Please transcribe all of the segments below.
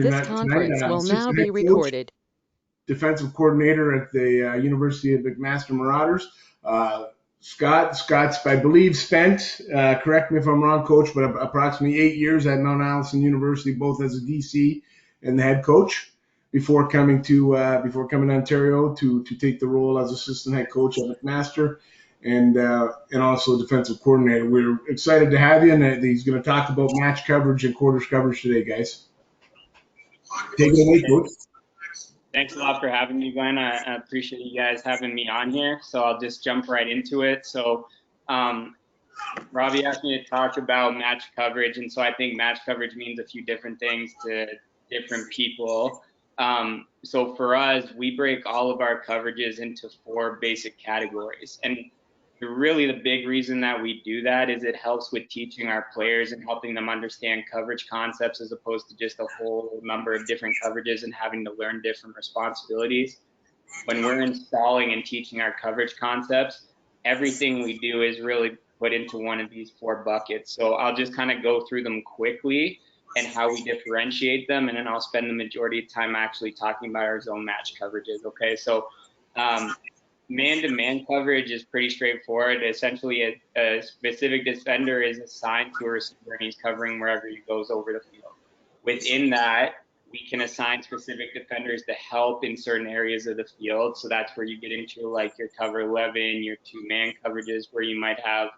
This conference will now be recorded. Defensive coordinator at the University of McMaster Marauders. Scott's, I believe, spent, correct me if I'm wrong, Coach, but approximately 8 years at Mount Allison University, both as a DC and the head coach, before coming to Ontario to take the role as assistant head coach at McMaster, and also defensive coordinator. We're excited to have you, and he's going to talk about match coverage and quarters coverage today, guys. Take it away, Coach. Thanks a lot for having me, Glenn. I appreciate you guys having me on here. So I'll just jump right into it. So Robbie asked me to talk about match coverage. And so I think match coverage means a few different things to different people. So for us, we break all of our coverages into 4 basic categories. And really the big reason that we do that is it helps with teaching our players and helping them understand coverage concepts, as opposed to just a whole number of different coverages and having to learn different responsibilities. When we're installing and teaching our coverage concepts, everything we do is really put into one of these 4 buckets. So I'll just kind of go through them quickly and how we differentiate them, and then I'll spend the majority of time actually talking about our zone match coverages. Okay, so man-to-man coverage is pretty straightforward. Essentially, a specific defender is assigned to a receiver, and he's covering wherever he goes over the field. Within that, we can assign specific defenders to help in certain areas of the field. So that's where you get into like your cover 11, your 2-man coverages, where you might have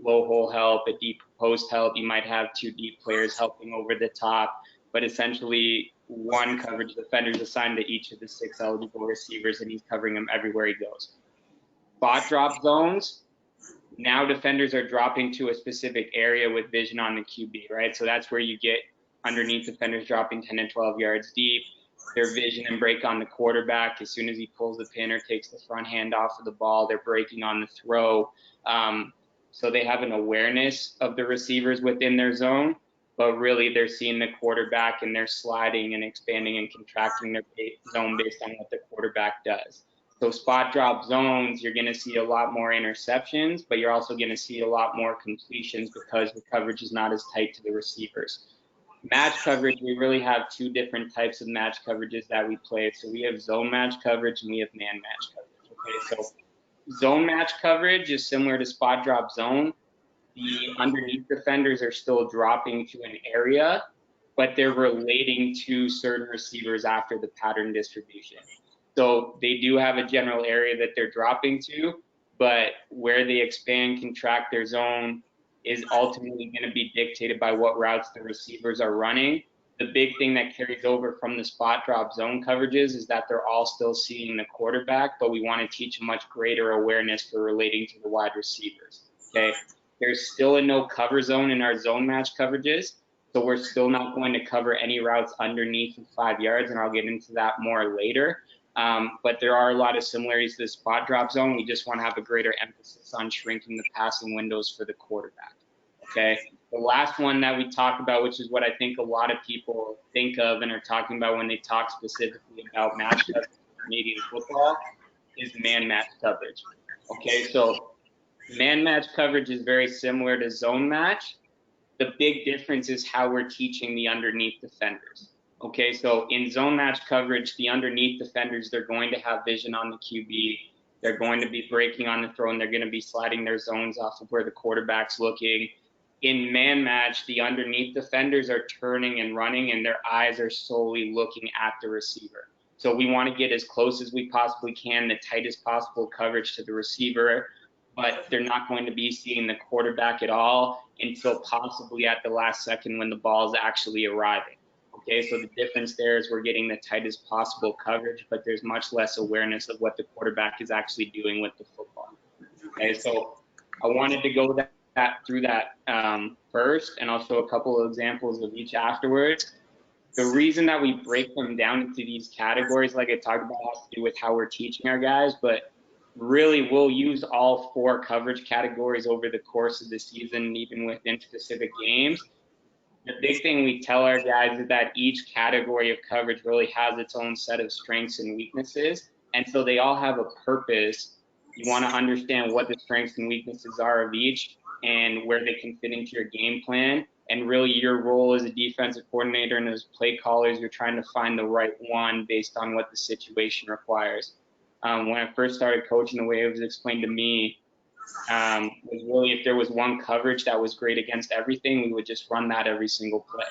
low hole help, a deep post help. You might have 2 deep players helping over the top, but essentially 1 coverage defender is assigned to each of the 6 eligible receivers, and he's covering them everywhere he goes. Spot drop zones, now defenders are dropping to a specific area with vision on the QB, right? So that's where you get underneath defenders dropping 10 and 12 yards deep, their vision and break on the quarterback. As soon as he pulls the pin or takes the front hand off of the ball, they're breaking on the throw. So they have an awareness of the receivers within their zone, but really they're seeing the quarterback and they're sliding and expanding and contracting their zone based on what the quarterback does. So spot drop zones, you're going to see a lot more interceptions, but you're also going to see a lot more completions because the coverage is not as tight to the receivers. Match coverage, we really have 2 different types of match coverages that we play. So we have zone match coverage and we have man match coverage. Okay, so zone match coverage is similar to spot drop zone. The underneath defenders are still dropping to an area, but they're relating to certain receivers after the pattern distribution. So they do have a general area that they're dropping to, but where they expand, contract their zone is ultimately going to be dictated by what routes the receivers are running. The big thing that carries over from the spot drop zone coverages is that they're all still seeing the quarterback, but we want to teach a much greater awareness for relating to the wide receivers. Okay, there's still a no cover zone in our zone match coverages, so we're still not going to cover any routes underneath of 5 yards, and I'll get into that more later. But there are a lot of similarities to the spot drop zone. We just want to have a greater emphasis on shrinking the passing windows for the quarterback. Okay. The last one that we talk about, which is what I think a lot of people think of and are talking about when they talk specifically about matchups in Canadian football, is man match coverage. Okay, so man match coverage is very similar to zone match. The big difference is how we're teaching the underneath defenders. Okay, so in zone match coverage, the underneath defenders, they're going to have vision on the QB. They're going to be breaking on the throw, and they're going to be sliding their zones off of where the quarterback's looking. In man match, the underneath defenders are turning and running, and their eyes are solely looking at the receiver. So we want to get as close as we possibly can, the tightest possible coverage to the receiver, but they're not going to be seeing the quarterback at all until possibly at the last second when the ball is actually arriving. Okay, so the difference there is we're getting the tightest possible coverage, but there's much less awareness of what the quarterback is actually doing with the football. Okay, so I wanted to go through that first, and I'll show a couple of examples of each afterwards. The reason that we break them down into these categories, like I talked about, has to do with how we're teaching our guys, but really we'll use all 4 coverage categories over the course of the season, even within specific games. The big thing we tell our guys is that each category of coverage really has its own set of strengths and weaknesses, and so they all have a purpose. You want to understand what the strengths and weaknesses are of each and where they can fit into your game plan, And really your role as a defensive coordinator and as play callers, you're trying to find the right one based on what the situation requires. When I first started coaching, the way it was explained to me was really if there was one coverage that was great against everything, we would just run that every single play.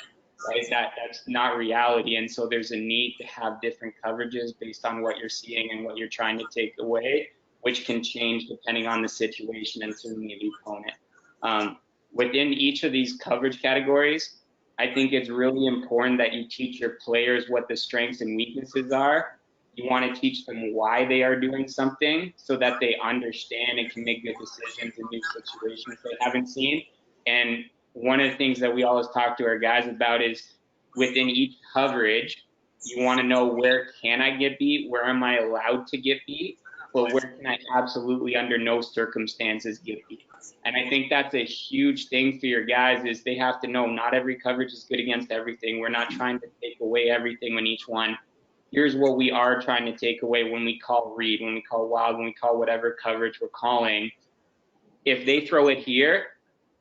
Right? That's not reality. And so there's a need to have different coverages based on what you're seeing and what you're trying to take away, which can change depending on the situation and certainly the opponent. Within each of these coverage categories, I think it's really important that you teach your players what the strengths and weaknesses are. You want to teach them why they are doing something so that they understand and can make good decisions in new situations they haven't seen. And one of the things that we always talk to our guys about is within each coverage, you want to know where can I get beat, where am I allowed to get beat, but where can I absolutely under no circumstances get beat. And I think that's a huge thing for your guys is they have to know not every coverage is good against everything. We're not trying to take away everything in each one. Here's what we are trying to take away when we call read, when we call wild, when we call whatever coverage we're calling. If they throw it here,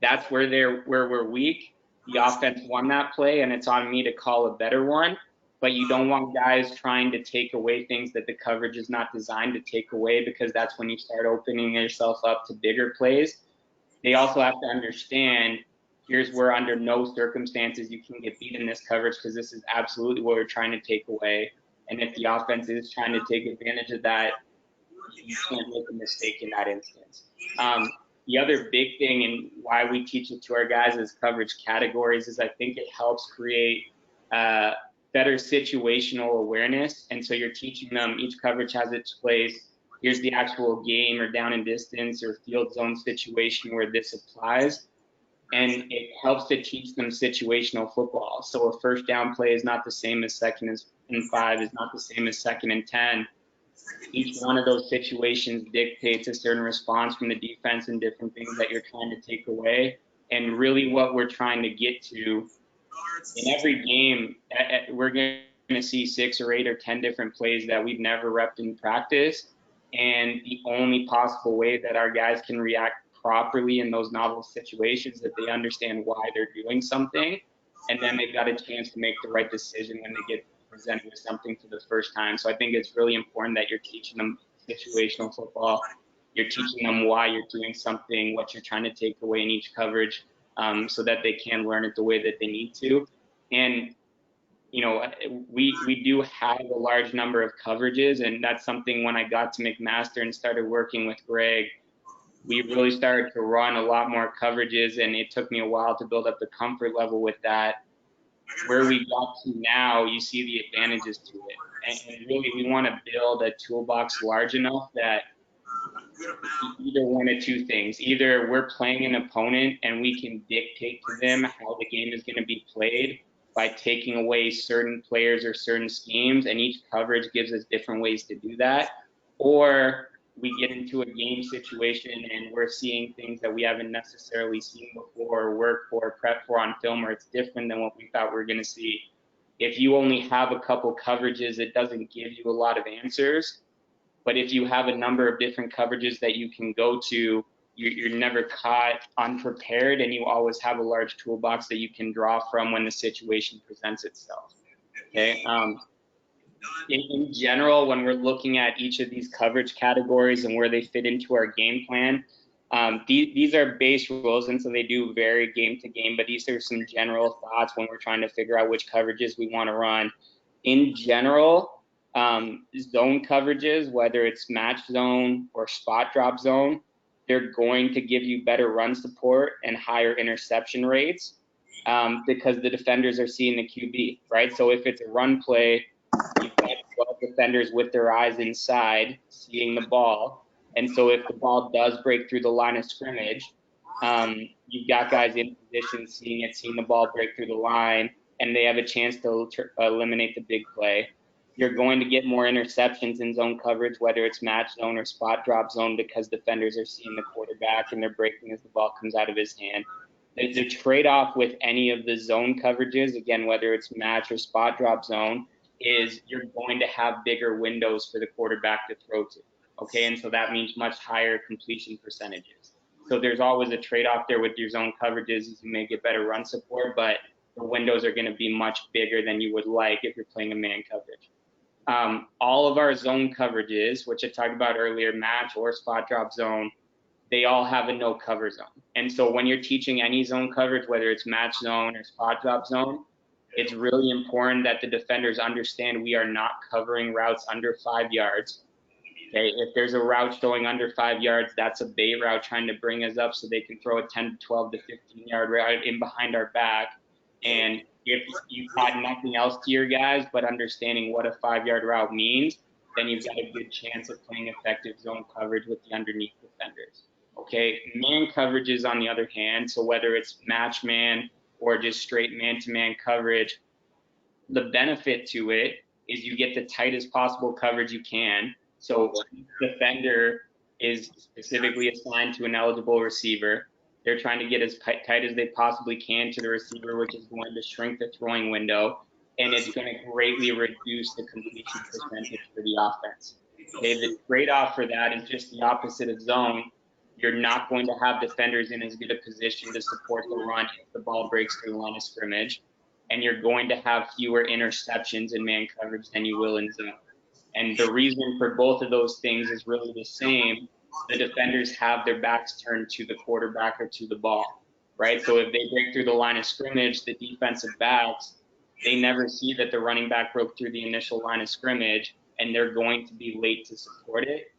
that's where we're weak. The offense won that play, and it's on me to call a better one. But you don't want guys trying to take away things that the coverage is not designed to take away, because that's when you start opening yourself up to bigger plays. They also have to understand, here's where under no circumstances you can get beat in this coverage, because this is absolutely what we're trying to take away. And if the offense is trying to take advantage of that, you can't make a mistake in that instance. The other big thing and why we teach it to our guys as coverage categories is I think it helps create better situational awareness. And so you're teaching them each coverage has its place. Here's the actual game or down and distance or field zone situation where this applies. And it helps to teach them situational football. So a first down play is not the same as second and 5, is not the same as second and 10. Each one of those situations dictates a certain response from the defense and different things that you're trying to take away. And really what we're trying to get to in every game, we're going to see 6 or 8 or 10 different plays that we've never repped in practice. And the only possible way that our guys can react properly in those novel situations that they understand why they're doing something, and then they've got a chance to make the right decision when they get presented with something for the first time. So I think it's really important that you're teaching them situational football. You're teaching them why you're doing something, what you're trying to take away in each coverage, so that they can learn it the way that they need to. And you know, we do have a large number of coverages, and that's something when I got to McMaster and started working with Greg, we really started to run a lot more coverages, and it took me a while to build up the comfort level with that. Where we got to now, you see the advantages to it. And really, we want to build a toolbox large enough that either one of two things. Either we're playing an opponent and we can dictate to them how the game is going to be played by taking away certain players or certain schemes, and each coverage gives us different ways to do that. Or we get into a game situation and we're seeing things that we haven't necessarily seen before, or worked for, prepped for on film, or it's different than what we thought we were going to see. If you only have a couple coverages, it doesn't give you a lot of answers. But if you have a number of different coverages that you can go to, you're never caught unprepared, and you always have a large toolbox that you can draw from when the situation presents itself. Okay. In general, when we're looking at each of these coverage categories and where they fit into our game plan, these are base rules, and so they do vary game to game, but these are some general thoughts when we're trying to figure out which coverages we want to run. In general, zone coverages, whether it's match zone or spot drop zone, they're going to give you better run support and higher interception rates because the defenders are seeing the QB, right? So if it's a run play, you've got 12 defenders with their eyes inside seeing the ball. And so if the ball does break through the line of scrimmage, you've got guys in position seeing the ball break through the line, and they have a chance to eliminate the big play. You're going to get more interceptions in zone coverage, whether it's match zone or spot drop zone, because defenders are seeing the quarterback and they're breaking as the ball comes out of his hand. The trade-off with any of the zone coverages, again, whether it's match or spot drop zone, is you're going to have bigger windows for the quarterback to throw to. Okay, and so that means much higher completion percentages. So there's always a trade-off there with your zone coverages. You may get better run support, but the windows are going to be much bigger than you would like if you're playing a man coverage. All of our zone coverages, which I talked about earlier, match or spot drop zone, they all have a no cover zone. And so when you're teaching any zone coverage, whether it's match zone or spot drop zone, it's really important that the defenders understand we are not covering routes under 5 yards. Okay, if there's a route showing under 5 yards, that's a bait route trying to bring us up so they can throw a 10 to 12 to 15 yard route in behind our back. And if you've got nothing else to your guys but understanding what a 5 yard route means, then you've got a good chance of playing effective zone coverage with the underneath defenders. Okay, man coverages on the other hand, so whether it's match man or just straight man-to-man coverage, the benefit to it is you get the tightest possible coverage you can. So defender is specifically assigned to an eligible receiver. They're trying to get as tight as they possibly can to the receiver, which is going to shrink the throwing window, and it's going to greatly reduce the completion percentage for the offense. Okay, the trade-off for that is just the opposite of zone. You're not going to have defenders in as good a position to support the run if the ball breaks through the line of scrimmage, and you're going to have fewer interceptions in man coverage than you will in zone. And the reason for both of those things is really the same. The defenders have their backs turned to the quarterback or to the ball, right? So if they break through the line of scrimmage, the defensive backs, they never see that the running back broke through the initial line of scrimmage, and they're going to be late to support it.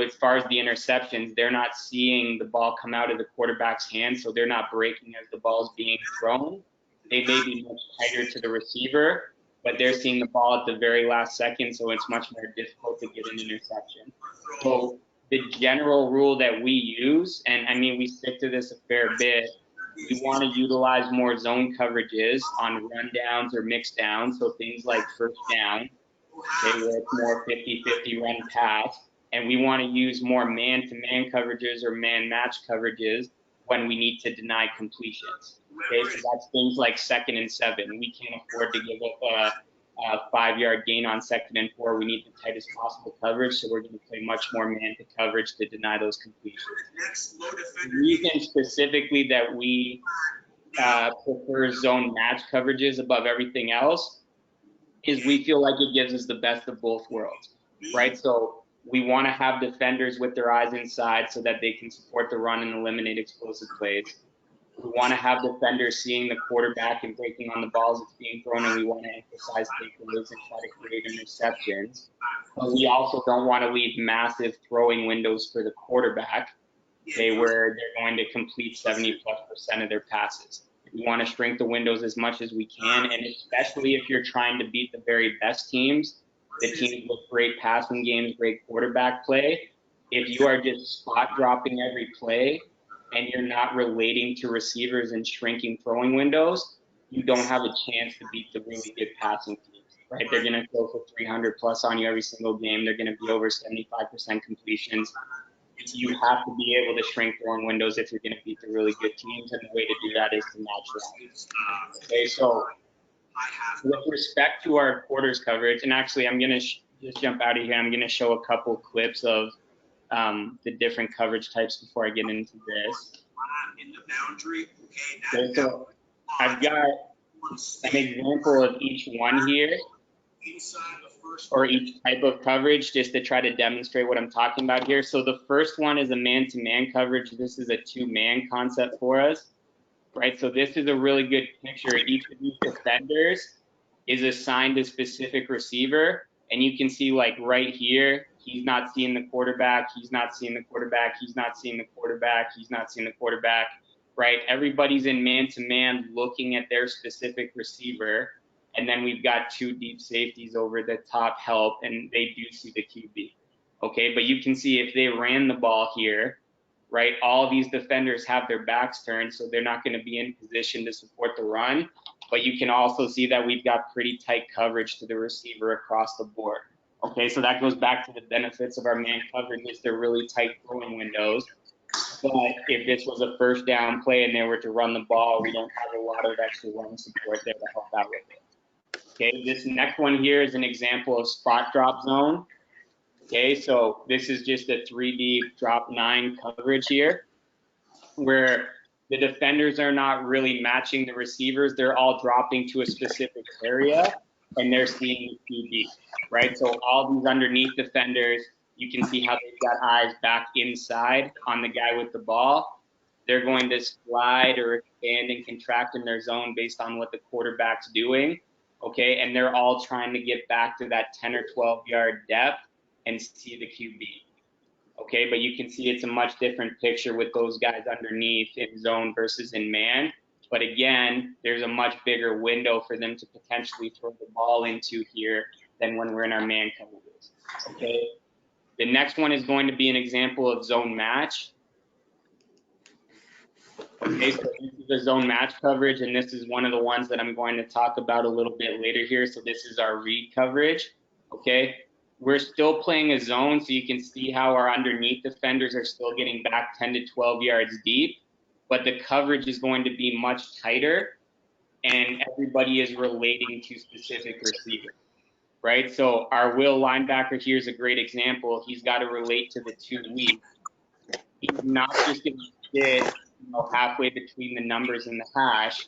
As far as the interceptions, they're not seeing the ball come out of the quarterback's hand, so they're not breaking as the ball's being thrown. They may be much tighter to the receiver, but they're seeing the ball at the very last second, so it's much more difficult to get an interception. So the general rule that we use, and I mean, we stick to this a fair bit, we want to utilize more zone coverages on rundowns or mixed downs, so things like first down, okay, where it's more 50-50 run pass, and we want to use more man-to-man coverages or man-match coverages when we need to deny completions. Okay, so that's things like 2nd and 7. We can't afford to give up a 5 yard gain on 2nd and 4. We need the tightest possible coverage, so we're going to play much more man to coverage to deny those completions. The reason specifically that we prefer zone match coverages above everything else is we feel like it gives us the best of both worlds, right? So we want to have defenders with their eyes inside so that they can support the run and eliminate explosive plays. We want to have defenders seeing the quarterback and breaking on the balls that's being thrown, and we want to emphasize takeaways and try to create interceptions. But we also don't want to leave massive throwing windows for the quarterback, okay, where they're going to complete 70+% of their passes. We want to shrink the windows as much as we can, and especially if you're trying to beat the very best teams, the teams with great passing games, great quarterback play. If you are just spot dropping every play and you're not relating to receivers and shrinking throwing windows, you don't have a chance to beat the really good passing teams, right? They're going to throw for 300 plus on you every single game. They're going to be over 75% completions. You have to be able to shrink throwing windows if you're going to beat the really good teams, and the way to do that is to match routes. Okay, so with respect to our quarters coverage, and actually I'm going to just jump out of here. I'm going to show a couple clips of the different coverage types before I get into this. Okay, so I've got an example of each one here, or each type of coverage, just to try to demonstrate what I'm talking about here. So the first one is a man-to-man coverage. This is a two-man concept for us, right? So this is a really good picture. Each of these defenders is assigned a specific receiver, and you can see, like, right here, he's not seeing the quarterback, he's not seeing the quarterback, he's not seeing the quarterback, he's not seeing the quarterback, right? Everybody's in man-to-man looking at their specific receiver, and then we've got two deep safeties over the top help, and they do see the QB, okay? But you can see if they ran the ball here, right, all these defenders have their backs turned, so they're not going to be in position to support the run. But you can also see that we've got pretty tight coverage to the receiver across the board. Okay, so that goes back to the benefits of our man coverage is they're really tight throwing windows. But if this was a first down play and they were to run the ball, we don't have a lot of extra run support there to help out with it. Okay, this next one here is an example of spot drop zone. Okay, so this is just a 3D drop 9 coverage here. where the defenders are not really matching the receivers. They're all dropping to a specific area and they're seeing the QB, right? So all these underneath defenders, you can see how they've got eyes back inside on the guy with the ball. They're going to slide or expand and contract in their zone based on what the quarterback's doing, okay? And they're all trying to get back to that 10 or 12-yard depth and see the QB. Okay, but you can see it's a much different picture with those guys underneath in zone versus in man. But again, there's a much bigger window for them to potentially throw the ball into here than when we're in our man coverages. Okay, the next one is going to be an example of zone match. Okay, so this is the zone match coverage, and this is one of the ones that I'm going to talk about a little bit later here. So this is our read coverage. Okay, we're still playing a zone, so you can see how our underneath defenders are still getting back 10 to 12 yards deep, but the coverage is going to be much tighter, and everybody is relating to specific receivers, right? So our will linebacker here is a great example. He's got to relate to the 2 weak. He's not just going to sit halfway between the numbers and the hash.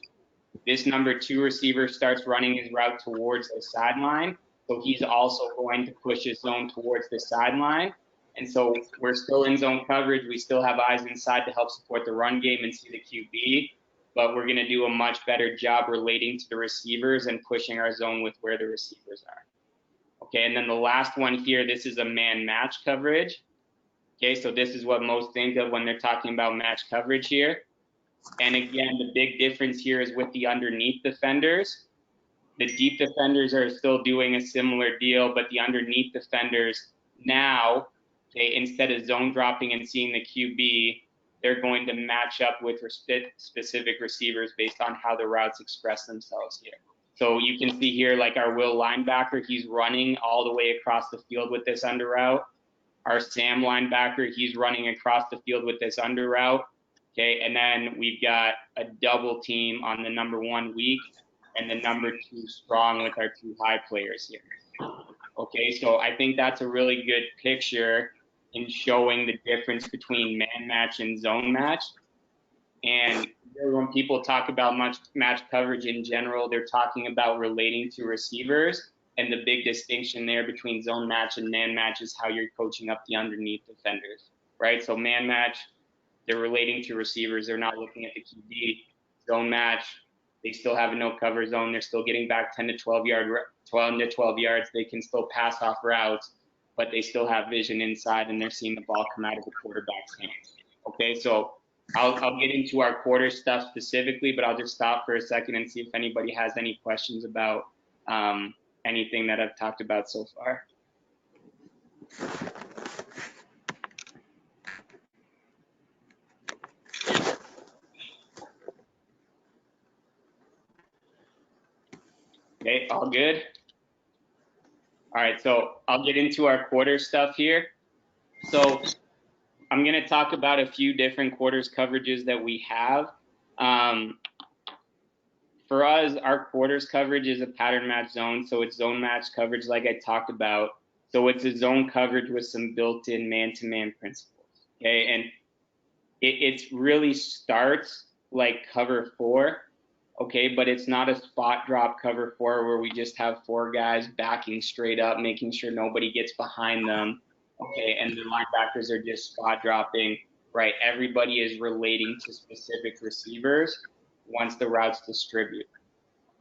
This number 2 receiver starts running his route towards the sideline. So he's also going to push his zone towards the sideline. And so we're still in zone coverage. We still have eyes inside to help support the run game and see the QB, but we're going to do a much better job relating to the receivers and pushing our zone with where the receivers are. Okay, and then the last one here, this is a man match coverage. Okay, so this is what most think of when they're talking about match coverage here. And again, the big difference here is with the underneath defenders. The deep defenders are still doing a similar deal, but the underneath defenders now, okay, instead of zone dropping and seeing the QB, they're going to match up with specific receivers based on how the routes express themselves here. So you can see here, like our will linebacker, he's running all the way across the field with this under route. Our Sam linebacker, he's running across the field with this under route. Okay, and then we've got a double team on the number 1 weak and the number 2 strong with our 2 high players here. Okay, so I think that's a really good picture in showing the difference between man match and zone match. And when people talk about match coverage in general, they're talking about relating to receivers. And the big distinction there between zone match and man match is how you're coaching up the underneath defenders, right? So man match, they're relating to receivers. They're not looking at the QB. Zone match, they still have a no cover zone. They're still getting back 10 to 12 yards. They can still pass off routes, but they still have vision inside and they're seeing the ball come out of the quarterback's hands. Okay, so I'll get into our quarter stuff specifically, but I'll just stop for a second and see if anybody has any questions about anything that I've talked about so far. Okay, all good? All right, so I'll get into our quarter stuff here. So I'm going to talk about a few different quarters coverages that we have. For us, our quarters coverage is a pattern match zone, so it's zone match coverage like I talked about. So it's a zone coverage with some built-in man-to-man principles, okay? And it really starts like cover 4, okay? But it's not a spot drop cover 4 where we just have 4 guys backing straight up, making sure nobody gets behind them, okay? And the linebackers are just spot dropping, right? Everybody is relating to specific receivers once the routes distribute,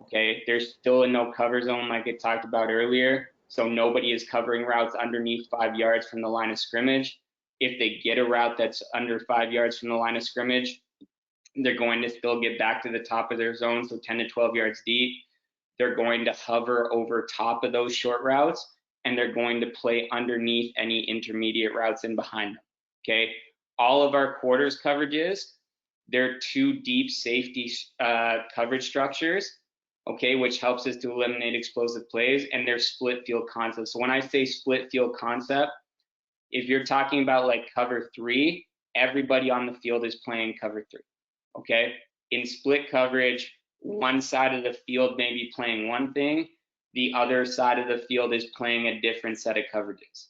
okay? There's still a no cover zone like I talked about earlier, so nobody is covering routes underneath 5 yards from the line of scrimmage. If they get a route that's under 5 yards from the line of scrimmage, they're going to still get back to the top of their zone, so 10 to 12 yards deep. They're going to hover over top of those short routes, and they're going to play underneath any intermediate routes in behind them, okay? All of our quarters coverages, they're 2 deep safety coverage structures, okay, which helps us to eliminate explosive plays, and they're split field concepts. So when I say split field concept, if you're talking about like cover 3, everybody on the field is playing cover 3, okay? In split coverage, one side of the field may be playing one thing, the other side of the field is playing a different set of coverages,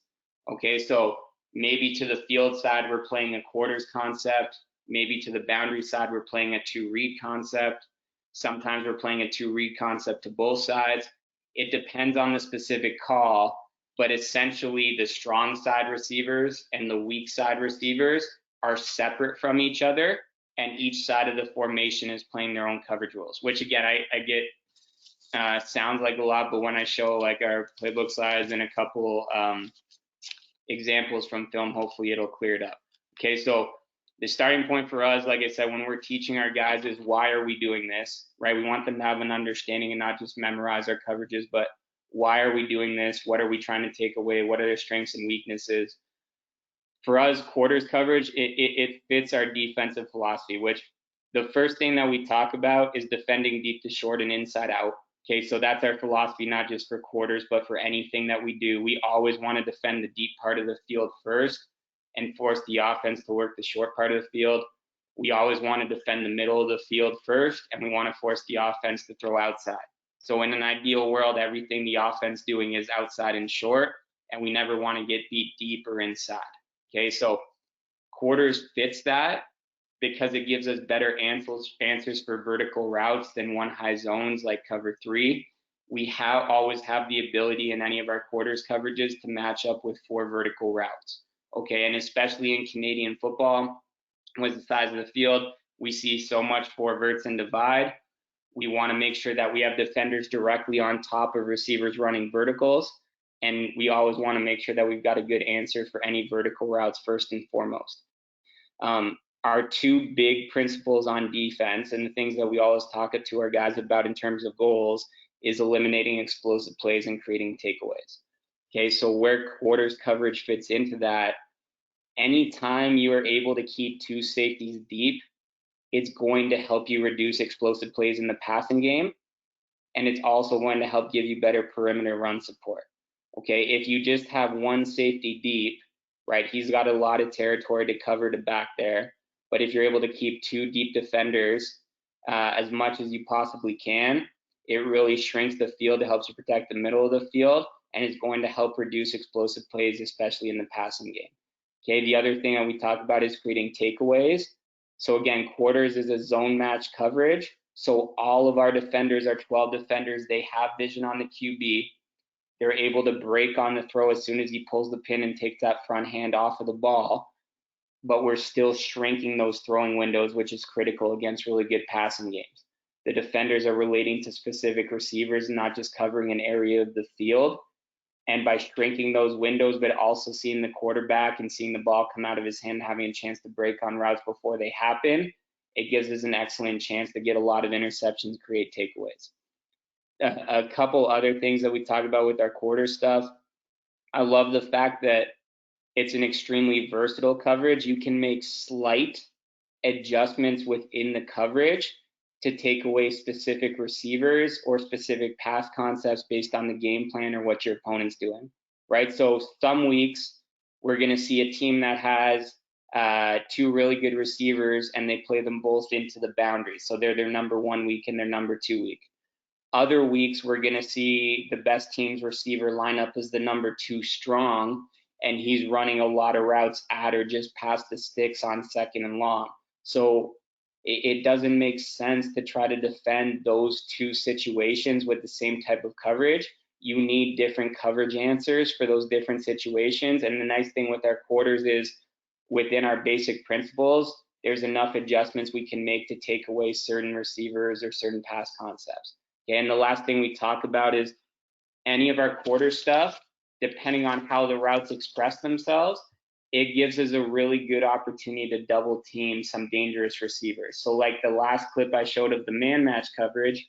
okay? So maybe to the field side, we're playing a quarters concept, Maybe to the boundary side, we're playing a 2-read concept. Sometimes we're playing a 2-read concept to both sides. It depends on the specific call, but essentially the strong side receivers and the weak side receivers are separate from each other, and each side of the formation is playing their own coverage rules, which again, I get sounds like a lot, but when I show like our playbook slides and a couple examples from film, hopefully it'll clear it up. Okay, so the starting point for us, like I said, when we're teaching our guys is why are we doing this, right? We want them to have an understanding and not just memorize our coverages, but why are we doing this? What are we trying to take away? What are their strengths and weaknesses? For us, quarters coverage, it fits our defensive philosophy, which the first thing that we talk about is defending deep to short and inside out. Okay, so that's our philosophy, not just for quarters, but for anything that we do. We always want to defend the deep part of the field first and force the offense to work the short part of the field. We always want to defend the middle of the field first, and we want to force the offense to throw outside. So in an ideal world, everything the offense doing is outside and short, and we never want to get beat deep or inside. Okay, so quarters fits that because it gives us better answers for vertical routes than one high zones like cover 3. We always have the ability in any of our quarters coverages to match up with 4 vertical routes. Okay, and especially in Canadian football, with the size of the field, we see so much 4 verts and divide. We want to make sure that we have defenders directly on top of receivers running verticals. And we always want to make sure that we've got a good answer for any vertical routes first and foremost. Our 2 big principles on defense and the things that we always talk to our guys about in terms of goals is eliminating explosive plays and creating takeaways. Okay, so where quarters coverage fits into that, anytime you are able to keep 2 safeties deep, it's going to help you reduce explosive plays in the passing game, and it's also going to help give you better perimeter run support. Okay, if you just have 1 safety deep, right, he's got a lot of territory to cover to back there. But if you're able to keep 2 deep defenders as much as you possibly can, it really shrinks the field. It helps you protect the middle of the field, and it's going to help reduce explosive plays, especially in the passing game. Okay, the other thing that we talk about is creating takeaways. So again, quarters is a zone match coverage. So all of our defenders, our 12 defenders, they have vision on the QB. They're able to break on the throw as soon as he pulls the pin and takes that front hand off of the ball. But we're still shrinking those throwing windows, which is critical against really good passing games. The defenders are relating to specific receivers, not just covering an area of the field. And by shrinking those windows, but also seeing the quarterback and seeing the ball come out of his hand, having a chance to break on routes before they happen, it gives us an excellent chance to get a lot of interceptions, create takeaways. A couple other things that we talk about with our quarter stuff. I love the fact that it's an extremely versatile coverage. You can make slight adjustments within the coverage to take away specific receivers or specific pass concepts based on the game plan or what your opponent's doing, right? So some weeks we're going to see a team that has 2 really good receivers and they play them both into the boundaries. So they're their number 1 week and their number 2 week. Other weeks we're going to see the best team's receiver line up as the number 2 strong, and he's running a lot of routes at or just past the sticks on 2nd and long. So it doesn't make sense to try to defend those 2 situations with the same type of coverage. You need different coverage answers for those different situations. And the nice thing with our quarters is within our basic principles, there's enough adjustments we can make to take away certain receivers or certain pass concepts. Okay, and the last thing we talk about is any of our quarter stuff, depending on how the routes express themselves, it gives us a really good opportunity to double team some dangerous receivers. So like the last clip I showed of the man match coverage,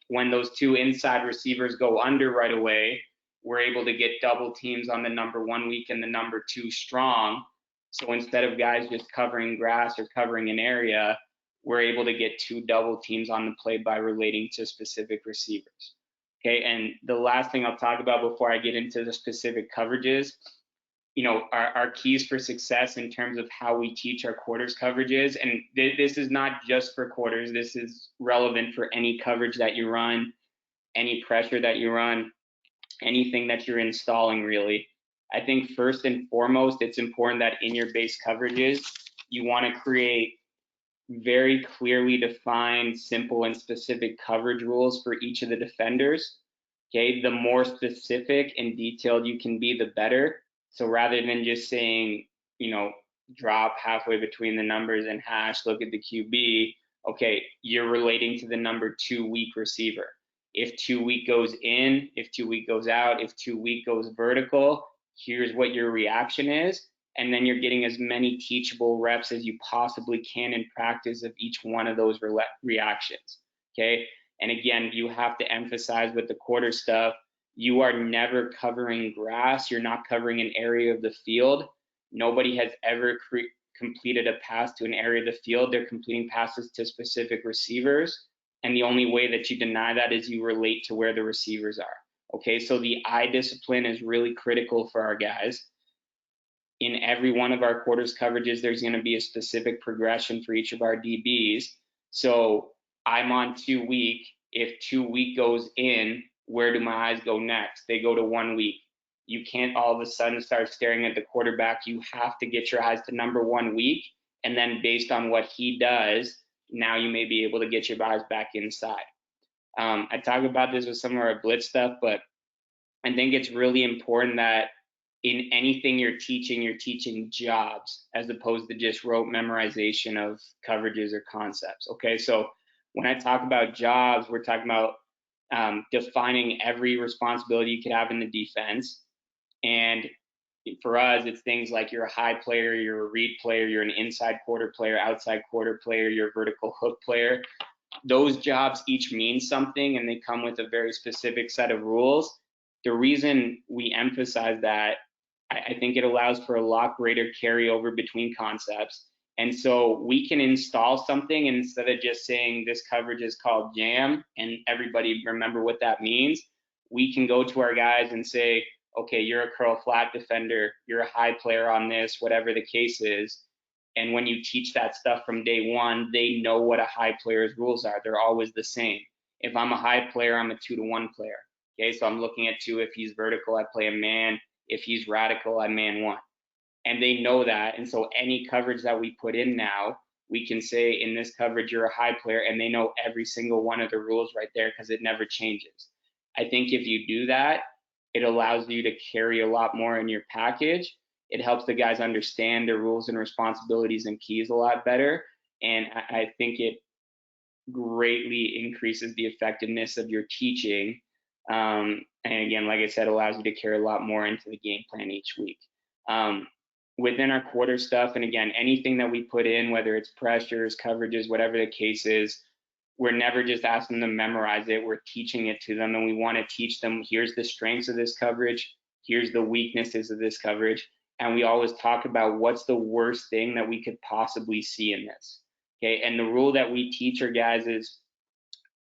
when those 2 inside receivers go under right away, we're able to get double teams on the number 1 weak and the number 2 strong. So instead of guys just covering grass or covering an area, we're able to get 2 double teams on the play by relating to specific receivers. Okay, and the last thing I'll talk about before I get into the specific coverages, you know, our keys for success in terms of how we teach our quarters coverages. And this is not just for quarters. This is relevant for any coverage that you run, any pressure that you run, anything that you're installing, really. I think first and foremost, it's important that in your base coverages, you want to create very clearly defined, simple and specific coverage rules for each of the defenders. Okay, the more specific and detailed you can be, the better. So rather than just saying, drop halfway between the numbers and hash, look at the QB, okay, you're relating to the number 2 weak receiver. If 2 weak goes in, if 2 weak goes out, if 2 weak goes vertical, here's what your reaction is. And then you're getting as many teachable reps as you possibly can in practice of each one of those reactions. Okay. And again, you have to emphasize with the quarter stuff, you are never covering grass. You're not covering an area of the field. Nobody has ever completed a pass to an area of the field. They're completing passes to specific receivers. And the only way that you deny that is you relate to where the receivers are. Okay, so the eye discipline is really critical for our guys. In every one of our quarters coverages, there's going to be a specific progression for each of our DBs. So I'm on 2 week. If 2 week goes in, where do my eyes go next? They go to 1 week. You can't all of a sudden start staring at the quarterback. You have to get your eyes to number 1 week. And then based on what he does, now you may be able to get your eyes back inside. I talk about this with some of our blitz stuff, but I think it's really important that in anything you're teaching jobs as opposed to just rote memorization of coverages or concepts. Okay, so when I talk about jobs, we're talking about defining every responsibility you could have in the defense. And for us, it's things like you're a high player, you're a read player, you're an inside quarter player, outside quarter player, you're a vertical hook player. Those jobs each mean something and they come with a very specific set of rules. The reason we emphasize that, I think it allows for a lot greater carryover between concepts. And so we can install something, and instead of just saying this coverage is called jam and everybody remember what that means, we can go to our guys and say, okay, you're a curl flat defender, you're a high player on this, whatever the case is. And when you teach that stuff from day one, they know what a high player's rules are. They're always the same. If I'm a high player, I'm a 2-to-1 player. Okay, so I'm looking at 2. If he's vertical, I play a man. If he's radical, I man 1. And they know that. And so any coverage that we put in now, we can say in this coverage, you're a high player, and they know every single one of the rules right there because it never changes. I think if you do that, it allows you to carry a lot more in your package. It helps the guys understand their rules and responsibilities and keys a lot better. And I think it greatly increases the effectiveness of your teaching. And again, like I said, allows you to carry a lot more into the game plan each week. Within our quarter stuff, and again, anything that we put in, whether it's pressures, coverages, whatever the case is, we're never just asking them to memorize it. We're teaching it to them, and we want to teach them, here's the strengths of this coverage, here's the weaknesses of this coverage. And we always talk about what's the worst thing that we could possibly see in this. Okay, and the rule that we teach our guys is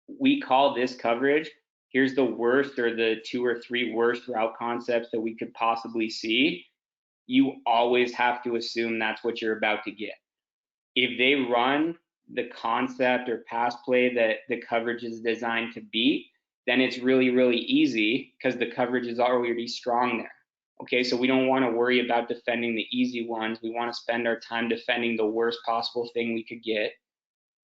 we call this coverage, here's the worst or the 2 or 3 worst route concepts that we could possibly see. You always have to assume that's what you're about to get. If they run the concept or pass play that the coverage is designed to beat, then it's really, really easy because the coverage is already strong there. Okay, so we don't want to worry about defending the easy ones. We want to spend our time defending the worst possible thing we could get.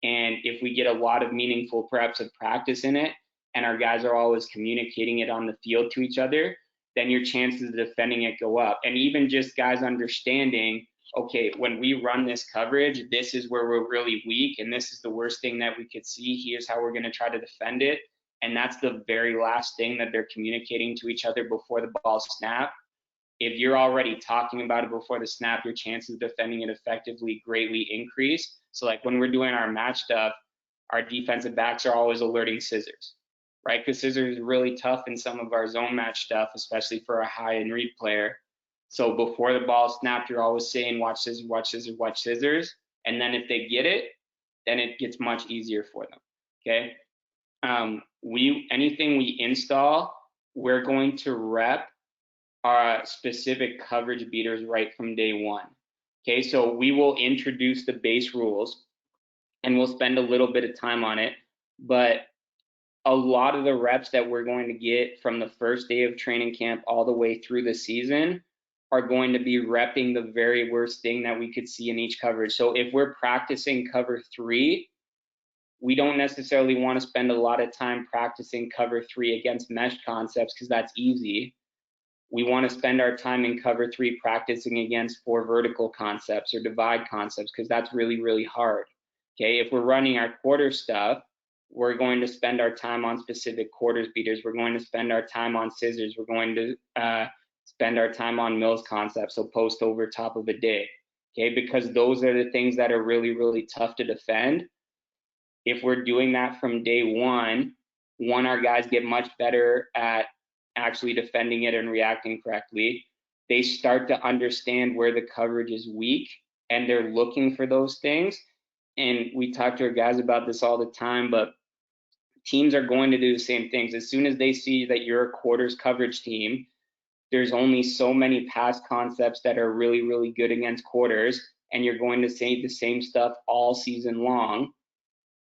And if we get a lot of meaningful preps of practice in it, and our guys are always communicating it on the field to each other, then your chances of defending it go up. And even just guys understanding, okay, when we run this coverage, this is where we're really weak, and this is the worst thing that we could see. Here's how we're going to try to defend it. And that's the very last thing that they're communicating to each other before the ball snap. If you're already talking about it before the snap, your chances of defending it effectively greatly increase. So like when we're doing our match stuff, our defensive backs are always alerting scissors, right? Because scissors is really tough in some of our zone match stuff, especially for a high and read player. So before the ball snapped, you're always saying, watch scissors, watch scissors, watch scissors. And then if they get it, then it gets much easier for them, okay? Anything we install, we're going to rep our specific coverage beaters right from day one. Okay, so we will introduce the base rules and we'll spend a little bit of time on it, but a lot of the reps that we're going to get from the first day of training camp all the way through the season are going to be repping the very worst thing that we could see in each coverage. So if we're practicing cover 3, we don't necessarily want to spend a lot of time practicing cover 3 against mesh concepts because that's easy. We want to spend our time in cover 3 practicing against 4 vertical concepts or divide concepts because that's really, really hard. Okay, if we're running our quarter stuff, we're going to spend our time on specific quarters beaters. We're going to spend our time on scissors. We're going to spend our time on Mills concepts, so post over top of a dig. Okay, because those are the things that are really, really tough to defend. If we're doing that from day one, our guys get much better at actually defending it and reacting correctly. They start to understand where the coverage is weak and they're looking for those things. And we talk to our guys about this all the time, but teams are going to do the same things. As soon as they see that you're a quarters coverage team, there's only so many pass concepts that are really, really good against quarters, and you're going to say the same stuff all season long.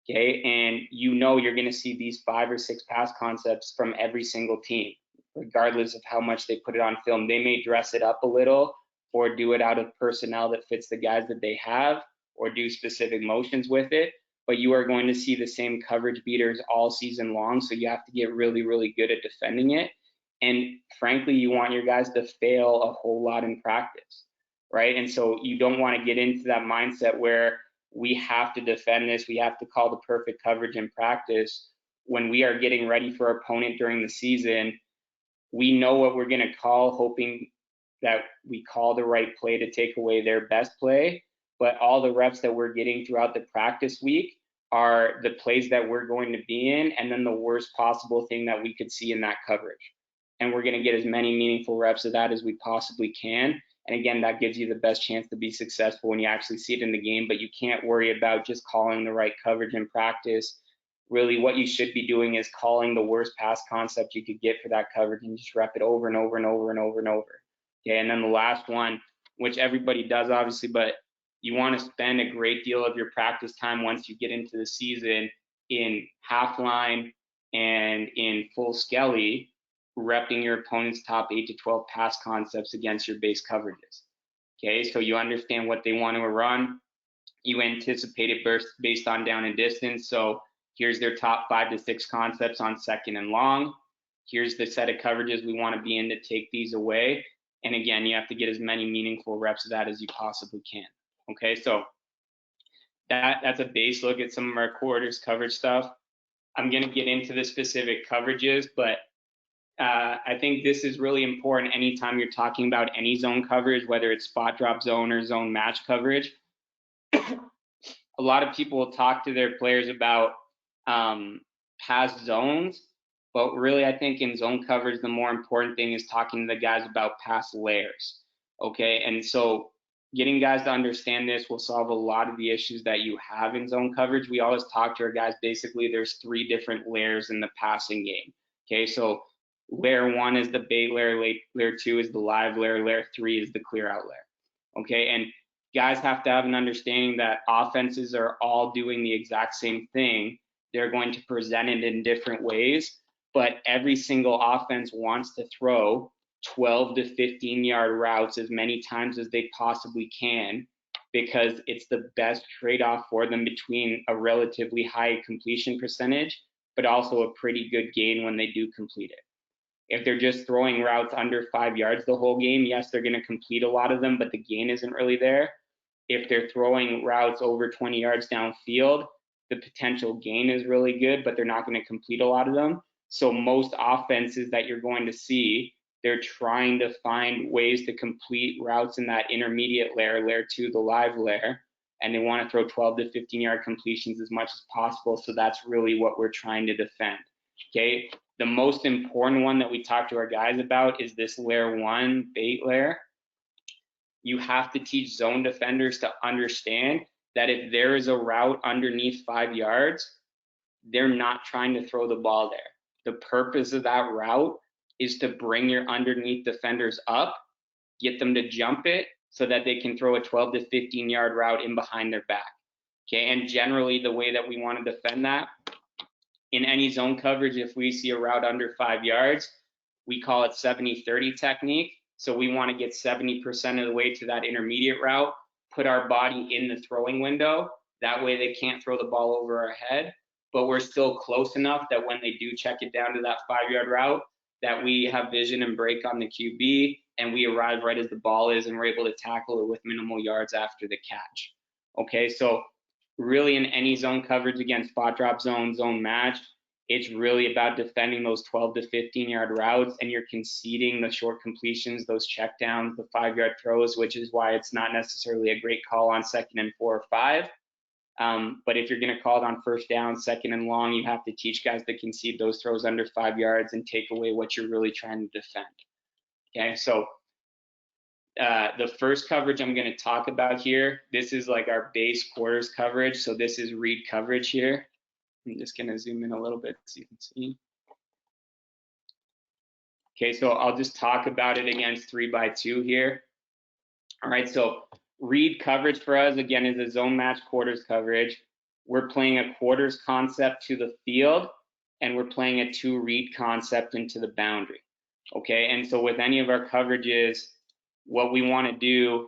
Okay, and you know you're going to see these 5 or 6 pass concepts from every single team, regardless of how much they put it on film. They may dress it up a little or do it out of personnel that fits the guys that they have or do specific motions with it, but you are going to see the same coverage beaters all season long, so you have to get really, really good at defending it. And frankly, you want your guys to fail a whole lot in practice, right? And so you don't want to get into that mindset where we have to defend this, we have to call the perfect coverage in practice. When we are getting ready for our opponent during the season, we know what we're going to call, hoping that we call the right play to take away their best play. But all the reps that we're getting throughout the practice week are the plays that we're going to be in, and then the worst possible thing that we could see in that coverage. And we're going to get as many meaningful reps of that as we possibly can. And again, that gives you the best chance to be successful when you actually see it in the game, but you can't worry about just calling the right coverage in practice. Really, what you should be doing is calling the worst pass concept you could get for that coverage and just rep it over and over and over and over and over. Okay, and then the last one, which everybody does obviously, but you want to spend a great deal of your practice time once you get into the season in half line and in full skelly, repping your opponent's top 8 to 12 pass concepts against your base coverages. Okay, so you understand what they want to run. You anticipate it based on down and distance. So here's their top 5 to 6 concepts on second and long. Here's the set of coverages we want to be in to take these away. And again, you have to get as many meaningful reps of that as you possibly can. Okay, so that's a base look at some of our quarters coverage stuff. I'm going to get into the specific coverages, but I think this is really important anytime you're talking about any zone coverage, whether it's spot drop zone or zone match coverage. A lot of people will talk to their players about pass zones, but really I think in zone coverage, the more important thing is talking to the guys about pass layers. Okay, and so getting guys to understand this will solve a lot of the issues that you have in zone coverage. We always talk to our guys, basically there's 3 different layers in the passing game. Okay, so layer 1 is the bait layer, layer 2 is the live layer, layer 3 is the clear out layer. Okay, and guys have to have an understanding that offenses are all doing the exact same thing. They're going to present it in different ways, but every single offense wants to throw 12 to 15-yard routes as many times as they possibly can, because it's the best trade-off for them between a relatively high completion percentage, but also a pretty good gain when they do complete it. If they're just throwing routes under 5 yards the whole game, yes, they're going to complete a lot of them, but the gain isn't really there. If they're throwing routes over 20 yards downfield, the potential gain is really good, but they're not going to complete a lot of them. So most offenses that you're going to see, they're trying to find ways to complete routes in that intermediate layer, layer 2, the live layer, and they want to throw 12 to 15-yard completions as much as possible. So that's really what we're trying to defend. Okay, the most important one that we talk to our guys about is this layer 1 bait layer. You have to teach zone defenders to understand that if there is a route underneath 5 yards, they're not trying to throw the ball there. The purpose of that route is to bring your underneath defenders up, get them to jump it so that they can throw a 12 to 15-yard route in behind their back. Okay, and generally the way that we want to defend that, in any zone coverage, if we see a route under 5 yards, we call it 70-30 technique. So we want to get 70% of the way to that intermediate route, put our body in the throwing window. That way they can't throw the ball over our head, but we're still close enough that when they do check it down to that 5-yard route, that we have vision and break on the QB, and we arrive right as the ball is, and we're able to tackle it with minimal yards after the catch. Okay, so really in any zone coverage, again, spot drop zone, zone match, it's really about defending those 12 to 15-yard routes, and you're conceding the short completions, those checkdowns, the 5-yard throws, which is why it's not necessarily a great call on 2nd and 4 or 5. But if you're going to call it on 1st down, 2nd and long, you have to teach guys to concede those throws under 5 yards and take away what you're really trying to defend. Okay, so the first coverage I'm going to talk about here, this is like our base quarters coverage. So this is read coverage here. I'm just going to zoom in a little bit so you can see. Okay, so I'll just talk about it against 3x2 here. All right, so read coverage for us, again, is a zone match quarters coverage. We're playing a quarters concept to the field, and we're playing a 2 read concept into the boundary. Okay, and so with any of our coverages, what we want to do,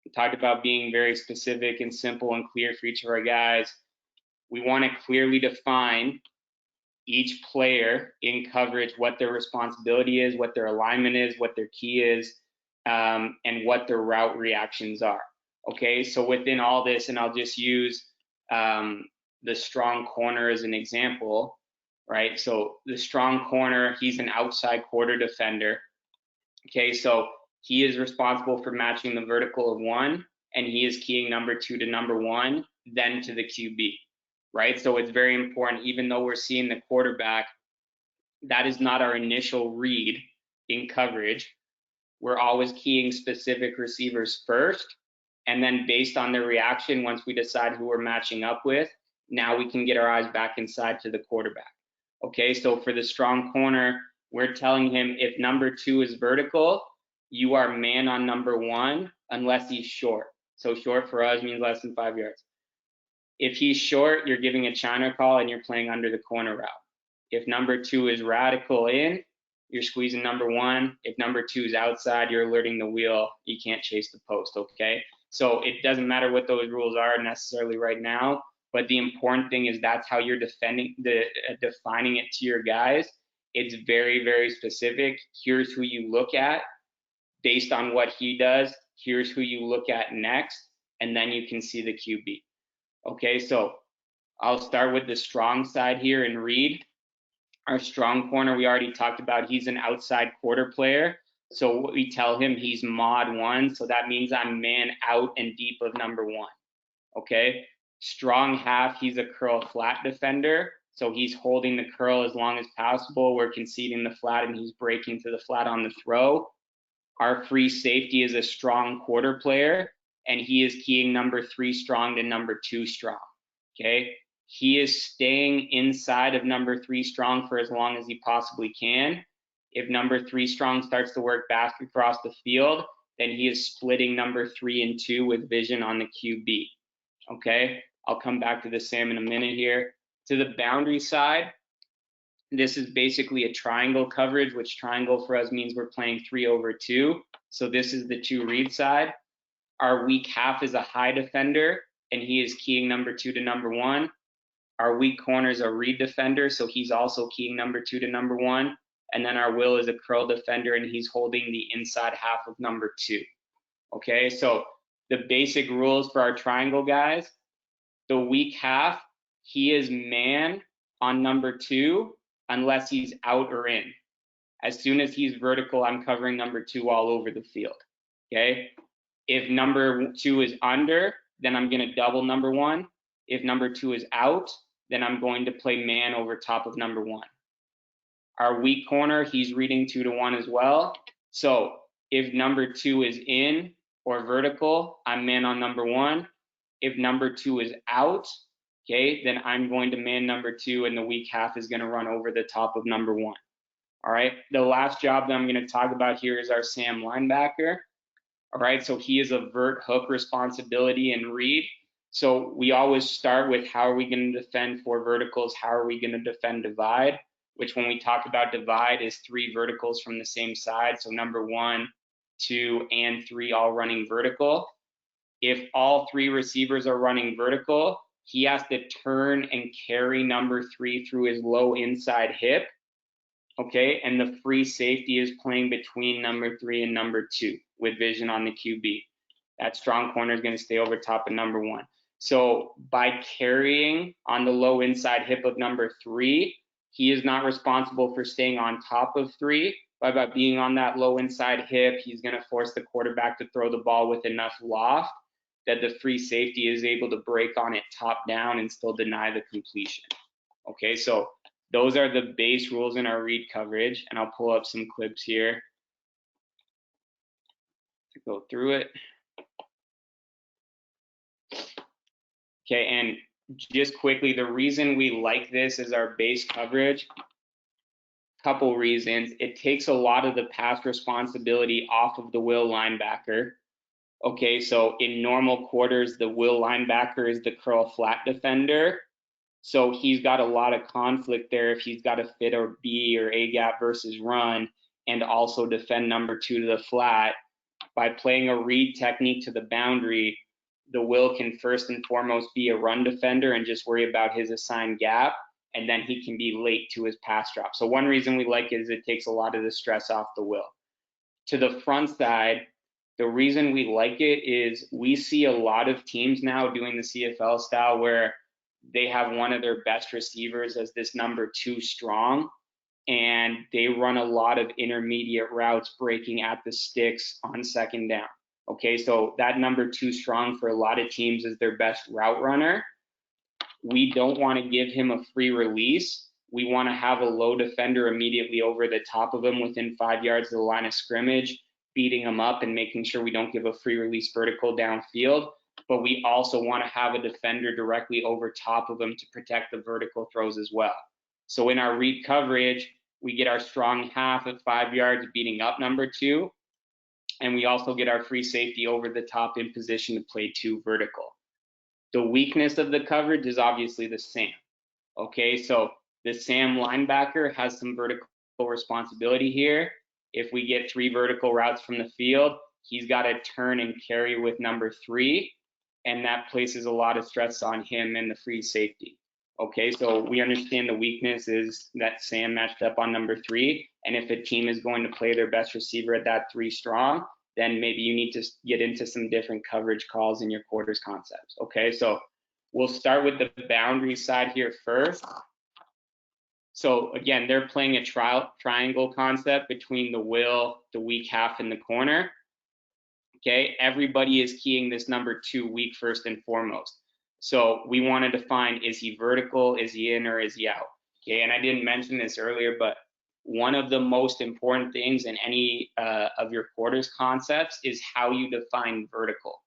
we talked about being very specific and simple and clear for each of our guys. We want to clearly define each player in coverage, what their responsibility is, what their alignment is, what their key is, and what their route reactions are. Okay, so within all this, and I'll just use the strong corner as an example, right? So the strong corner, he's an outside quarter defender. Okay, so he is responsible for matching the vertical of 1, and he is keying number 2 to number 1, then to the QB, right? So it's very important, even though we're seeing the quarterback, that is not our initial read in coverage. We're always keying specific receivers first, and then based on their reaction, once we decide who we're matching up with, now we can get our eyes back inside to the quarterback. Okay, so for the strong corner, we're telling him if number 2 is vertical, you are man on number 1 unless he's short. So short for us means less than 5 yards. If he's short, you're giving a China call and you're playing under the corner route. If number 2 is radical in, you're squeezing number 1. If number 2 is outside, you're alerting the wheel. You can't chase the post, okay? So it doesn't matter what those rules are necessarily right now, but the important thing is that's how you're defining it to your guys. It's very, very specific. Here's who you look at. Based on what he does, here's who you look at next, and then you can see the QB. Okay, so I'll start with the strong side here and read. Our strong corner, we already talked about, he's an outside quarter player. So we tell him he's mod 1, so that means I'm man out and deep of number 1. Okay, strong half, he's a curl flat defender. So he's holding the curl as long as possible. We're conceding the flat and he's breaking to the flat on the throw. Our free safety is a strong quarter player, and he is keying number 3 strong to number 2 strong. Okay, he is staying inside of number 3 strong for as long as he possibly can. If number 3 strong starts to work back across the field, then he is splitting number 3 and 2 with vision on the QB. Okay, I'll come back to the Sam in a minute here. To the boundary side, this is basically a triangle coverage, which triangle for us means we're playing 3/2. So this is the 2 read side. Our weak half is a high defender, and he is keying number 2 to number 1. Our weak corner is a read defender, so he's also keying number 2 to number 1. And then our will is a curl defender, and he's holding the inside half of number 2. Okay, so the basic rules for our triangle guys, the weak half, he is man on number 2 unless he's out or in. As soon as he's vertical, I'm covering number 2 all over the field. Okay, if number 2 is under, then I'm going to double number 1. If number 2 is out, then I'm going to play man over top of number 1. Our weak corner, he's reading 2 to 1 as well. So if number 2 is in or vertical, I'm man on number 1. If number 2 is out, okay, then I'm going to man number 2, and the weak half is going to run over the top of number 1. All right, the last job that I'm going to talk about here is our Sam linebacker. All right, so he is a vert hook responsibility and read. So we always start with how are we going to defend 4 verticals, how are we going to defend divide, which when we talk about divide is 3 verticals from the same side. So number 1, 2, and 3 all running vertical. If all 3 receivers are running vertical, he has to turn and carry number 3 through his low inside hip. Okay, and the free safety is playing between number 3 and number 2 with vision on the QB. That strong corner is going to stay over top of number 1. So by carrying on the low inside hip of number 3, he is not responsible for staying on top of 3. But by being on that low inside hip, he's going to force the quarterback to throw the ball with enough loft that the free safety is able to break on it top down and still deny the completion. Okay, so those are the base rules in our read coverage, and I'll pull up some clips here to go through it. Okay, and just quickly, the reason we like this as our base coverage, couple reasons. It takes a lot of the pass responsibility off of the will linebacker. Okay, so in normal quarters, the will linebacker is the curl flat defender. So he's got a lot of conflict there if he's got to fit a B or A gap versus run and also defend number 2 to the flat. By playing a read technique to the boundary, the will can first and foremost be a run defender and just worry about his assigned gap, and then he can be late to his pass drop. So one reason we like it is it takes a lot of the stress off the will. To the front side, the reason we like it is we see a lot of teams now doing the CFL style where they have one of their best receivers as this number 2 strong, and they run a lot of intermediate routes breaking at the sticks on second down. Okay, so that number 2 strong for a lot of teams is their best route runner. We don't want to give him a free release. We want to have a low defender immediately over the top of him within 5 yards of the line of scrimmage, beating him up and making sure we don't give a free release vertical downfield. But we also want to have a defender directly over top of him to protect the vertical throws as well. So in our read coverage, we get our strong half at 5 yards beating up number 2, and we also get our free safety over the top in position to play 2 vertical. The weakness of the coverage is obviously the Sam. Okay, so the Sam linebacker has some vertical responsibility here. If we get 3 vertical routes from the field, he's got to turn and carry with number 3, and that places a lot of stress on him and the free safety. Okay, so we understand the weakness is that Sam matched up on number 3, and if a team is going to play their best receiver at that 3 strong, then maybe you need to get into some different coverage calls in your quarters concepts. Okay, so we'll start with the boundary side here first. So again, they're playing a triangle concept between the will, the weak half, and the corner. Okay, everybody is keying this number 2 weak first and foremost. So we want to define, is he vertical, is he in, or is he out? Okay, and I didn't mention this earlier, but one of the most important things in any of your quarters concepts is how you define vertical.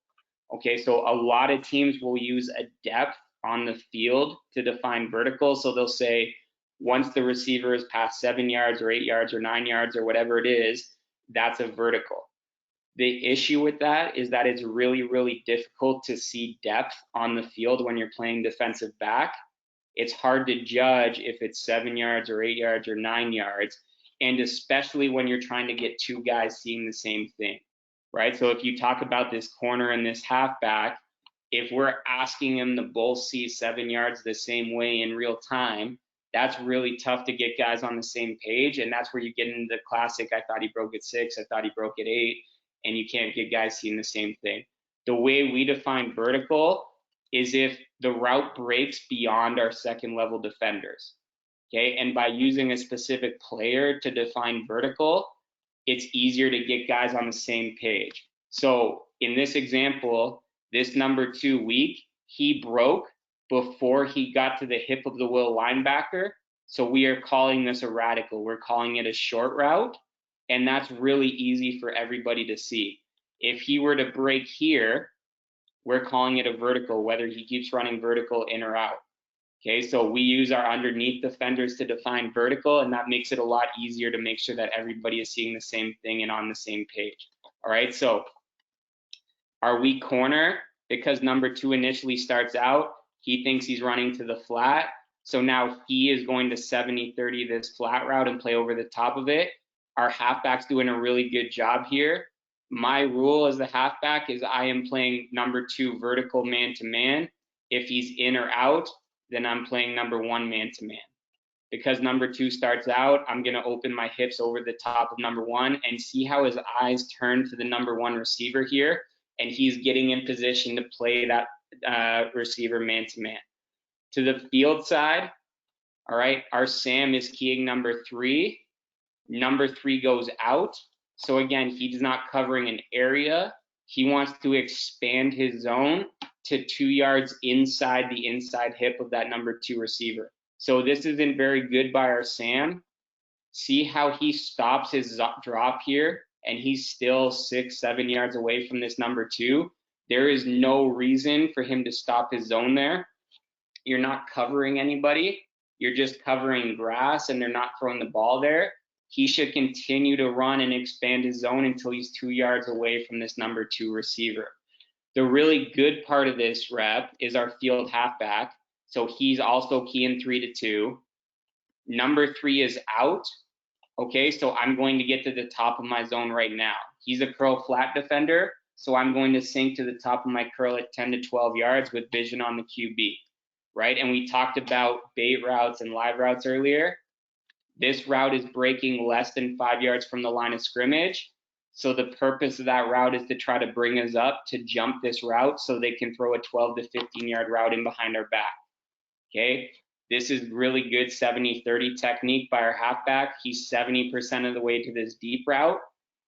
Okay, so a lot of teams will use a depth on the field to define vertical. So they'll say, once the receiver is past 7 yards or 8 yards or 9 yards or whatever it is, that's a vertical. The issue with that is that it's really, really difficult to see depth on the field when you're playing defensive back. It's hard to judge if it's 7 yards or 8 yards or 9 yards, and especially when you're trying to get 2 guys seeing the same thing, right? So if you talk about this corner and this halfback, if we're asking them to both see 7 yards the same way in real time, that's really tough to get guys on the same page, and that's where you get into the classic, I thought he broke at 6, I thought he broke at 8, and you can't get guys seeing the same thing. The way we define vertical is if the route breaks beyond our second level defenders. Okay, and by using a specific player to define vertical, it's easier to get guys on the same page. So in this example, this number 2 weak, he broke before he got to the hip of the will linebacker. So we are calling this a radical. We're calling it a short route. And that's really easy for everybody to see. If he were to break here, we're calling it a vertical, whether he keeps running vertical in or out. Okay, so we use our underneath defenders to define vertical, and that makes it a lot easier to make sure that everybody is seeing the same thing and on the same page. All right, so our weak corner, because number 2 initially starts out, he thinks he's running to the flat. So now he is going to 70-30 this flat route and play over the top of it. Our halfback's doing a really good job here. My rule as the halfback is I am playing number 2 vertical man-to-man. If he's in or out, then I'm playing number 1 man-to-man. Because number 2 starts out, I'm going to open my hips over the top of number 1 and see how his eyes turn to the number 1 receiver here, and he's getting in position to play that receiver man-to-man. To the field side, all right, our Sam is keying number 3. Number 3 goes out. So again, he's not covering an area. He wants to expand his zone to 2 yards inside the inside hip of that number 2 receiver. So this isn't very good by our Sam. See how he stops his drop here, and he's still 6-7 yards away from this number 2. There is no reason for him to stop his zone there. You're not covering anybody. You're just covering grass, and they're not throwing the ball there. He should continue to run and expand his zone until he's 2 yards away from this number 2 receiver. The really good part of this rep is our field halfback. So he's also keying 3-2. Number 3 is out. Okay, so I'm going to get to the top of my zone right now. He's a curl flat defender, so I'm going to sink to the top of my curl at 10 to 12 yards with vision on the QB, right? And we talked about bait routes and live routes earlier. This route is breaking less than 5 yards from the line of scrimmage. So the purpose of that route is to try to bring us up to jump this route so they can throw a 12 to 15 yard route in behind our back. Okay, this is really good 70-30 technique by our halfback. He's 70% of the way to this deep route.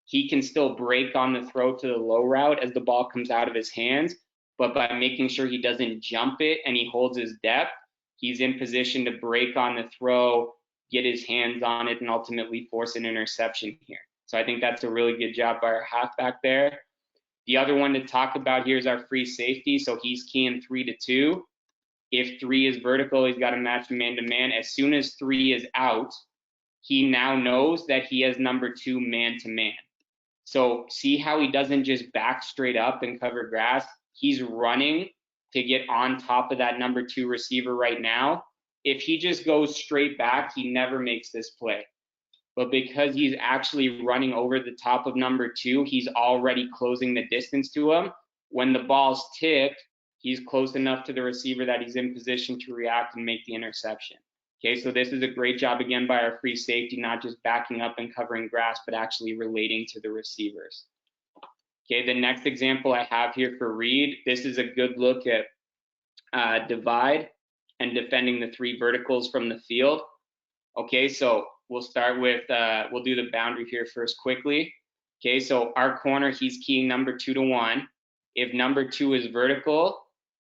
He can still break on the throw to the low route as the ball comes out of his hands, but by making sure he doesn't jump it and he holds his depth, he's in position to break on the throw, get his hands on it, and ultimately force an interception here. So I think that's a really good job by our halfback there. The other one to talk about here is our free safety. So he's keying 3-2. If 3 is vertical, he's got to match man-to-man. As soon as 3 is out, he now knows that he has number 2 man-to-man. So see how he doesn't just back straight up and cover grass. He's running to get on top of that number 2 receiver right now. If he just goes straight back, he never makes this play. But because he's actually running over the top of number 2, he's already closing the distance to him. When the ball's tipped, he's close enough to the receiver that he's in position to react and make the interception. Okay, so this is a great job again by our free safety, not just backing up and covering grass, but actually relating to the receivers. Okay, the next example I have here for Reed, this is a good look at divide and defending the 3 verticals from the field. Okay, so we'll start with, we'll do the boundary here first quickly. Okay, so our corner, he's keying number 2-1. If number 2 is vertical,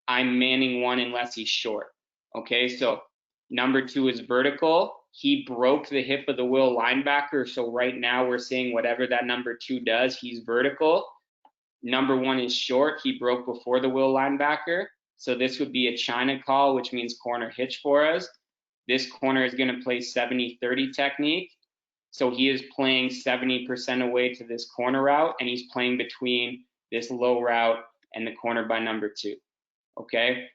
I'm manning 1 unless he's short. Okay, so number 2 is vertical. He broke the hip of the will linebacker, so right now we're saying whatever that number 2 does, he's vertical. Number 1 is short. He broke before the will linebacker. So this would be a China call, which means corner hitch for us. This corner is going to play 70-30 technique. So he is playing 70% away to this corner route, and he's playing between this low route and the corner by number 2. Okay.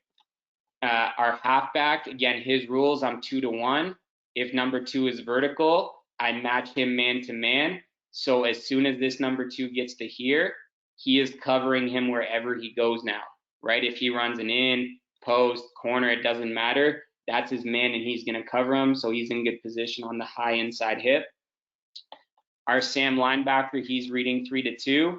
Our halfback, again, his rules, I'm 2-1. If number 2 is vertical, I match him man-to-man. So as soon as this number 2 gets to here, he is covering him wherever he goes now, right? If he runs an in, post, corner, it doesn't matter. That's his man, and he's going to cover him, so he's in good position on the high inside hip. Our Sam linebacker, he's reading 3-2,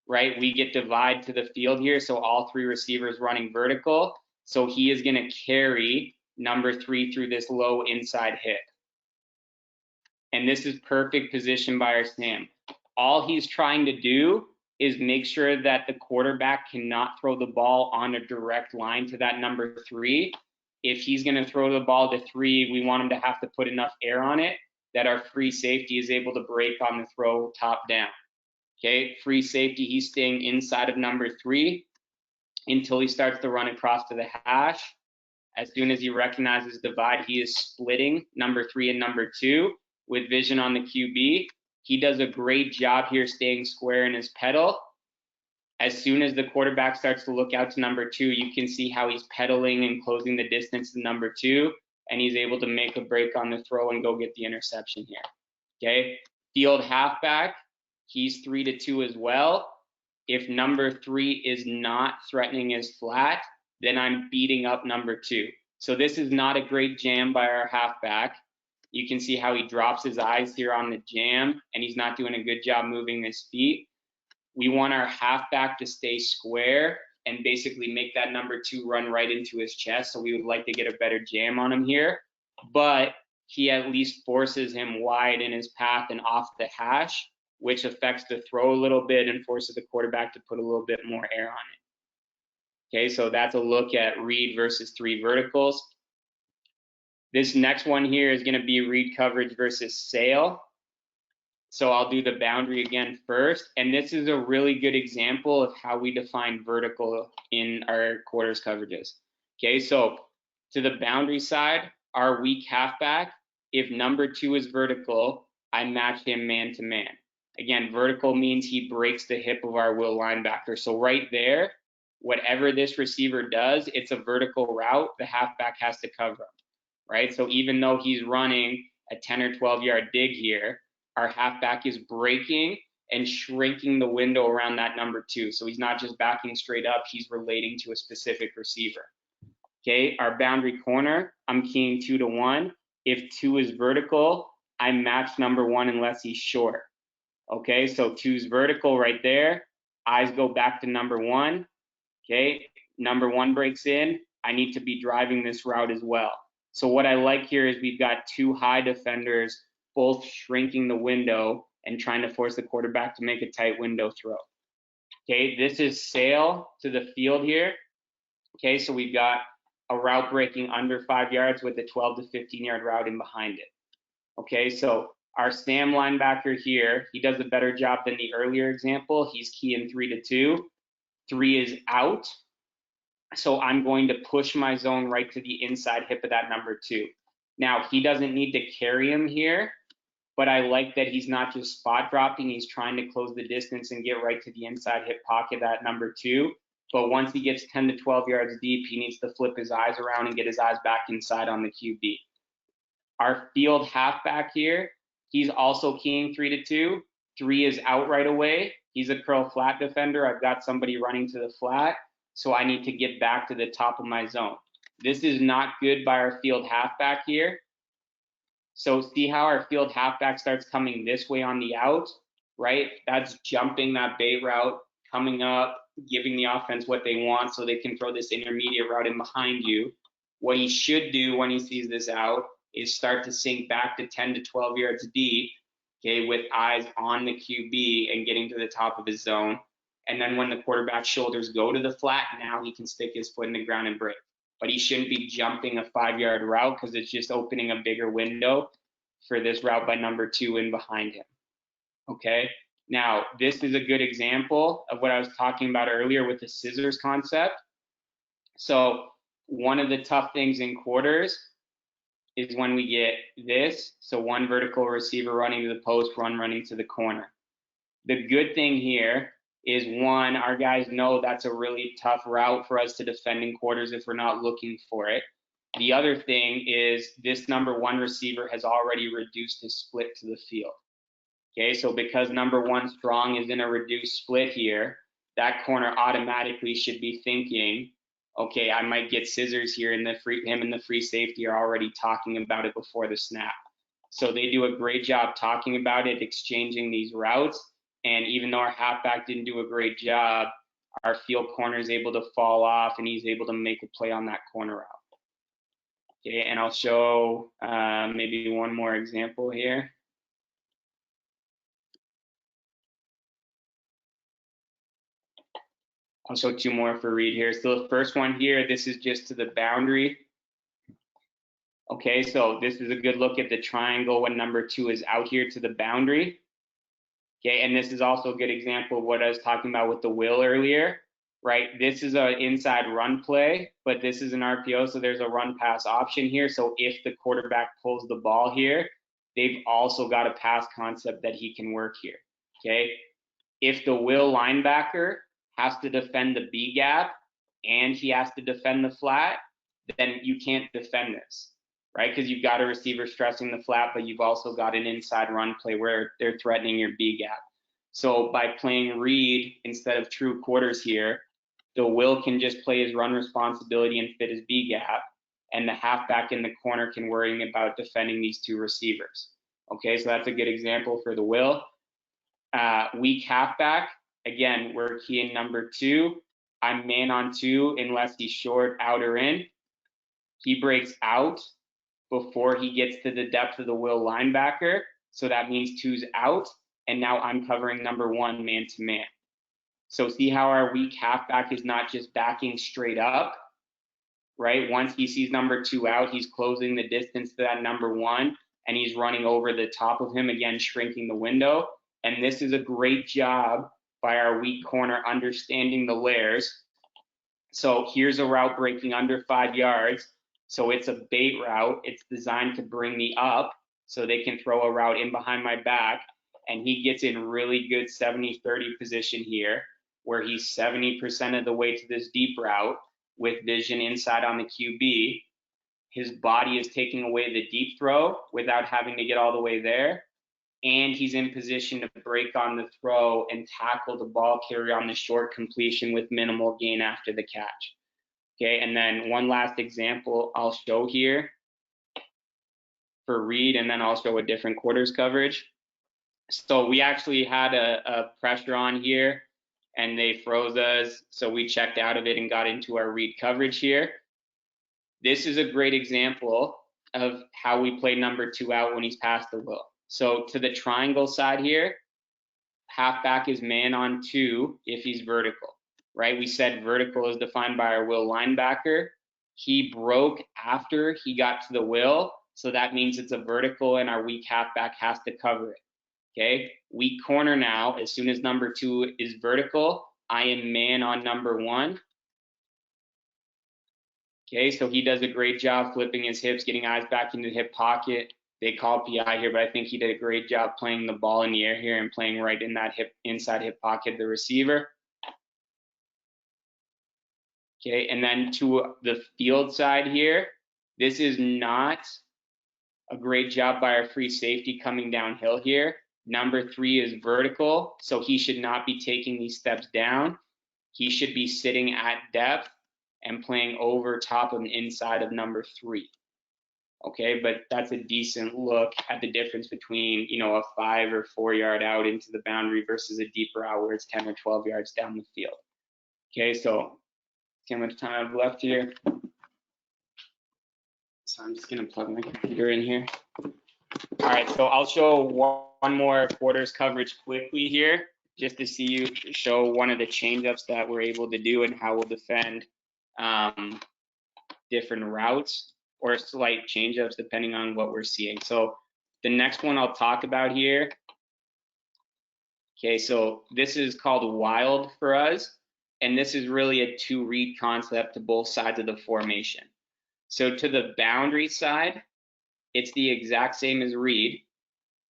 right? We get divide to the field here, so all 3 receivers running vertical. So he is going to carry number 3 through this low inside hip. And this is perfect position by our Sam. All he's trying to do is make sure that the quarterback cannot throw the ball on a direct line to that number 3. If he's going to throw the ball to 3, we want him to have to put enough air on it that our free safety is able to break on the throw top down. Okay, free safety, he's staying inside of number 3 until he starts to run across to the hash. As soon as he recognizes divide, he is splitting number 3 and number 2 with vision on the QB. He does a great job here staying square in his pedal. As soon as the quarterback starts to look out to number 2, you can see how he's pedaling and closing the distance to number 2, and he's able to make a break on the throw and go get the interception here. Okay, field halfback, he's 3-2 as well. If number 3 is not threatening his flat, then I'm beating up number 2. So this is not a great jam by our halfback. You can see how he drops his eyes here on the jam, and he's not doing a good job moving his feet. We want our halfback to stay square and basically make that number 2 run right into his chest. So we would like to get a better jam on him here, but he at least forces him wide in his path and off the hash, which affects the throw a little bit and forces the quarterback to put a little bit more air on it. Okay, so that's a look at read versus 3 verticals. This next one here is going to be read coverage versus sail. So I'll do the boundary again first. And this is a really good example of how we define vertical in our quarters coverages. Okay, so to the boundary side, our weak halfback, if number 2 is vertical, I match him man to man. Again, vertical means he breaks the hip of our will linebacker. So right there, whatever this receiver does, it's a vertical route. The halfback has to cover him, right? So even though he's running a 10 or 12-yard dig here, our halfback is breaking and shrinking the window around that number 2. So he's not just backing straight up, he's relating to a specific receiver. Okay, our boundary corner, I'm keying 2-1. If 2 is vertical, I match number 1 unless he's short. Okay, so 2's vertical right there. Eyes go back to number 1. Okay, number 1 breaks in. I need to be driving this route as well. So what I like here is we've got 2 high defenders both shrinking the window and trying to force the quarterback to make a tight window throw. Okay, this is sail to the field here. Okay, so we've got a route breaking under 5 yards with a 12 to 15-yard route in behind it. Okay, so our Sam linebacker here, he does a better job than the earlier example. He's keying 3-2. 3 is out. So I'm going to push my zone right to the inside hip of that number 2. Now, he doesn't need to carry him here, but I like that he's not just spot dropping. He's trying to close the distance and get right to the inside hip pocket, that number 2. But once he gets 10 to 12 yards deep, he needs to flip his eyes around and get his eyes back inside on the QB. Our field halfback here, he's also keying 3-2. 3 is out right away. He's a curl flat defender. I've got somebody running to the flat, so I need to get back to the top of my zone. This is not good by our field halfback here. So see how our field halfback starts coming this way on the out, right? That's jumping that bait route, coming up, giving the offense what they want so they can throw this intermediate route in behind you. What he should do when he sees this out is start to sink back to 10 to 12 yards deep, okay, with eyes on the QB and getting to the top of his zone. And then when the quarterback's shoulders go to the flat, now he can stick his foot in the ground and break. But he shouldn't be jumping a 5-yard route because it's just opening a bigger window for this route by number 2 in behind him. Okay, now this is a good example of what I was talking about earlier with the scissors concept. So one of the tough things in quarters is when we get this. So 1 vertical receiver running to the post, 1 running to the corner. The good thing here is 1, our guys know that's a really tough route for us to defend in quarters if we're not looking for it. The other thing is this number 1 receiver has already reduced his split to the field. Okay, so because number 1 strong is in a reduced split here, that corner automatically should be thinking, okay, I might get scissors here, and him and the free safety are already talking about it before the snap. So they do a great job talking about it, exchanging these routes. And even though our halfback didn't do a great job, our field corner is able to fall off and he's able to make a play on that corner route. Okay, and I'll show maybe one more example here. I'll show 2 more for read here. So the first one here, this is just to the boundary. Okay, so this is a good look at the triangle when number 2 is out here to the boundary. Okay, and this is also a good example of what I was talking about with the will earlier, right? This is an inside run play, but this is an RPO, so there's a run pass option here. So if the quarterback pulls the ball here, they've also got a pass concept that he can work here, okay? If the will linebacker has to defend the B gap and he has to defend the flat, then you can't defend this, right? Because you've got a receiver stressing the flat, but you've also got an inside run play where they're threatening your B gap. So by playing read instead of true quarters here, the Will can just play his run responsibility and fit his B gap, and the halfback in the corner can worry about defending these two receivers. Okay, so that's a good example for the Will. Weak halfback, again, we're keying number 2. I'm man on 2 unless he's short, out, or in. He breaks out before he gets to the depth of the Will linebacker, so that means 2's out, and now I'm covering number 1 man to man. So see how our weak halfback is not just backing straight up, right? Once he sees number 2 out, he's closing the distance to that number 1, and he's running over the top of him, again, shrinking the window. And this is a great job by our weak corner understanding the layers. So here's a route breaking under 5 yards. So it's a bait route. It's designed to bring me up so they can throw a route in behind my back. And he gets in really good 70-30 position here, where he's 70% of the way to this deep route with vision inside on the QB. His body is taking away the deep throw without having to get all the way there. And he's in position to break on the throw and tackle the ball carrier on the short completion with minimal gain after the catch. Okay, and then one last example I'll show here for read, and then I'll show a different quarters coverage. So we actually had a pressure on here, and they froze us, so we checked out of it and got into our read coverage here. This is a great example of how we play number 2 out when he's past the Will. So to the triangle side here, halfback is man on 2 if he's vertical, right? We said vertical is defined by our Will linebacker. He broke after he got to the Will, so that means it's a vertical and our weak halfback has to cover it. Okay, weak corner now, as soon as number 2 is vertical, I am man on number 1. Okay, so he does a great job flipping his hips, getting eyes back into the hip pocket. They call PI here, but I think he did a great job playing the ball in the air here and playing right in that inside hip pocket of the receiver. Okay, and then to the field side here, this is not a great job by our free safety coming downhill here. Number 3 is vertical, so he should not be taking these steps down. He should be sitting at depth and playing over top and inside of number 3. Okay, but that's a decent look at the difference between, you know, a 5 or 4 yard out into the boundary versus a deeper out where it's 10 or 12 yards down the field. Okay, so see how much time I have left here. So I'm just gonna plug my computer in here. All right, so I'll show one more quarters coverage quickly here, just to see you show one of the change-ups that we're able to do and how we'll defend different routes or slight change-ups depending on what we're seeing. So the next one I'll talk about here. Okay, so this is called wild for us, and this is really a 2-read concept to both sides of the formation. So to the boundary side, it's the exact same as read.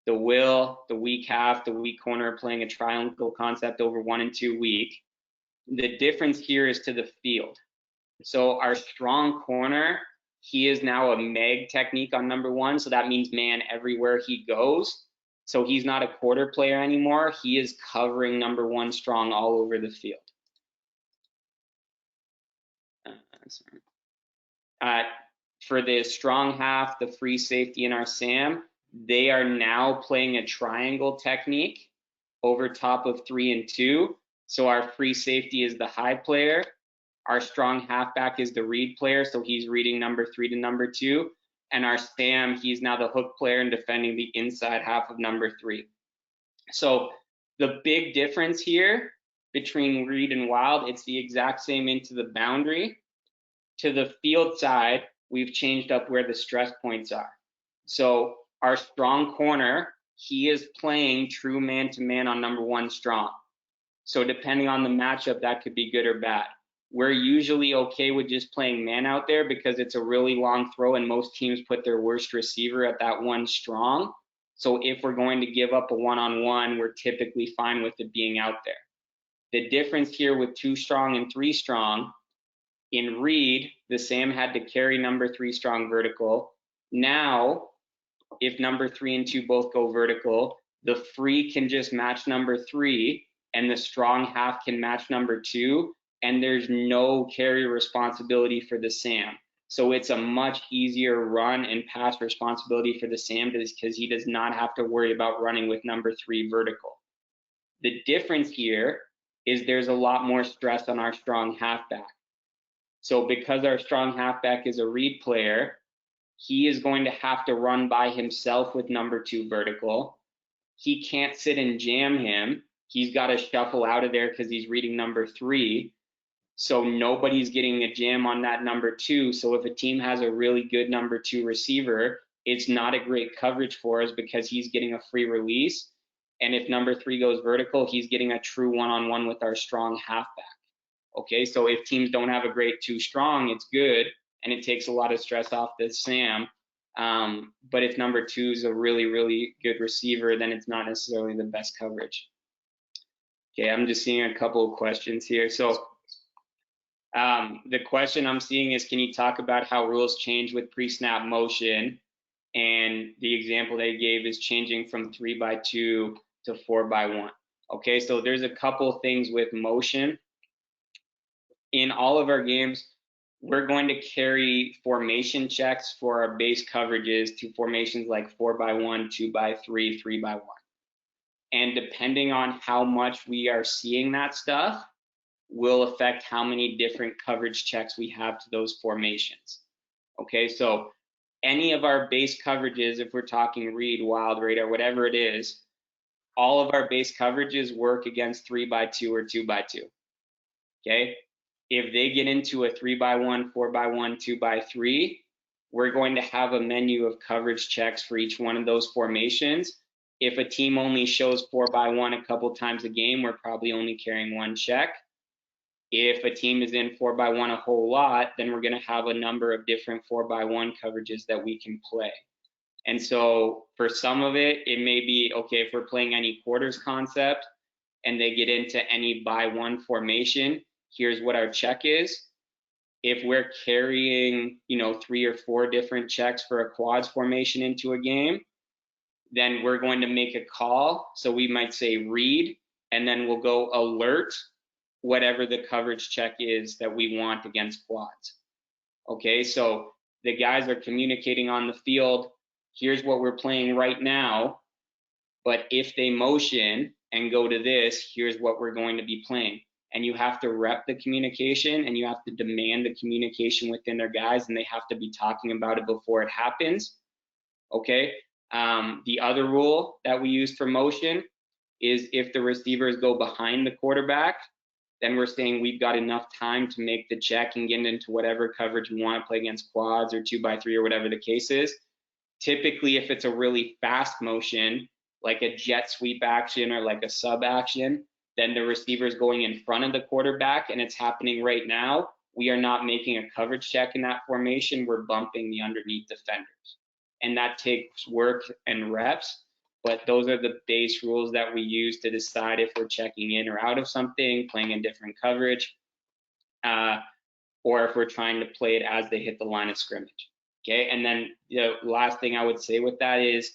The Will, the weak half, the weak corner playing a triangle concept over 1 and 2 weak. The difference here is to the field. So our strong corner, he is now a Meg technique on number 1, so that means man everywhere he goes. So he's not a quarter player anymore. He is covering number 1 strong all over the field. For the strong half, the free safety and our Sam, they are now playing a triangle technique over top of 3 and 2. So our free safety is the high player. Our strong halfback is the read player, so he's reading number 3 to number 2. And our Sam, he's now the hook player and defending the inside half of number 3. So the big difference here between read and wild, it's the exact same into the boundary. To the field side, we've changed up where the stress points are. So our strong corner, he is playing true man-to-man on number 1 strong. So depending on the matchup, that could be good or bad. We're usually okay with just playing man out there because it's a really long throw and most teams put their worst receiver at that 1 strong. So if we're going to give up a 1-on-1, we're typically fine with it being out there. The difference here with 2 strong and 3 strong, in read, the Sam had to carry number 3 strong vertical. Now, if number 3 and 2 both go vertical, the free can just match number 3 and the strong half can match number 2, and there's no carry responsibility for the Sam. So it's a much easier run and pass responsibility for the Sam because he does not have to worry about running with number 3 vertical. The difference here is there's a lot more stress on our strong halfback. So because our strong halfback is a read player, he is going to have to run by himself with number 2 vertical. He can't sit and jam him. He's got to shuffle out of there because he's reading number 3. So nobody's getting a jam on that number 2. So if a team has a really good number 2 receiver, it's not a great coverage for us because he's getting a free release. And if number 3 goes vertical, he's getting a true one-on-one with our strong halfback. Okay, so if teams don't have a great 2 strong, it's good, and it takes a lot of stress off the Sam. But if number 2 is a really, really good receiver, then it's not necessarily the best coverage. Okay, I'm just seeing a couple of questions here. So the question I'm seeing is, can you talk about how rules change with pre-snap motion? And the example they gave is changing from 3x2 to 4x1. Okay, so there's a couple things with motion. In all of our games, we're going to carry formation checks for our base coverages to formations like 4x1, 2x3, 3x1. And depending on how much we are seeing that stuff, will affect how many different coverage checks we have to those formations. Okay, so any of our base coverages, if we're talking read, wild, radar, whatever it is, all of our base coverages work against 3x2 or 2x2. Okay, if they get into a 3x1, 4x1, 2x3, we're going to have a menu of coverage checks for each one of those formations. If a team only shows 4x1 a couple times a game, we're probably only carrying 1 check. If a team is in 4x1 a whole lot, then we're going to have a number of different 4x1 coverages that we can play. And so for some of it, it may be, okay, if we're playing any quarters concept and they get into any by 1 formation, here's what our check is. If we're carrying, 3 or 4 different checks for a quads formation into a game, then we're going to make a call. So we might say read, and then we'll go alert whatever the coverage check is that we want against quads. Okay, so the guys are communicating on the field, here's what we're playing right now, but if they motion and go to this, here's what we're going to be playing. And you have to rep the communication, and you have to demand the communication within their guys, and they have to be talking about it before it happens. Okay, the other rule that we use for motion is if the receivers go behind the quarterback, then we're saying we've got enough time to make the check and get into whatever coverage we want to play against quads or 2x3 or whatever the case is. Typically, if it's a really fast motion, like a jet sweep action or like a sub action, then the receiver's going in front of the quarterback and it's happening right now. We are not making a coverage check in that formation. We're bumping the underneath defenders. And that takes work and reps. But those are the base rules that we use to decide if we're checking in or out of something, playing a different coverage, or if we're trying to play it as they hit the line of scrimmage. Okay, and then the last thing I would say with that is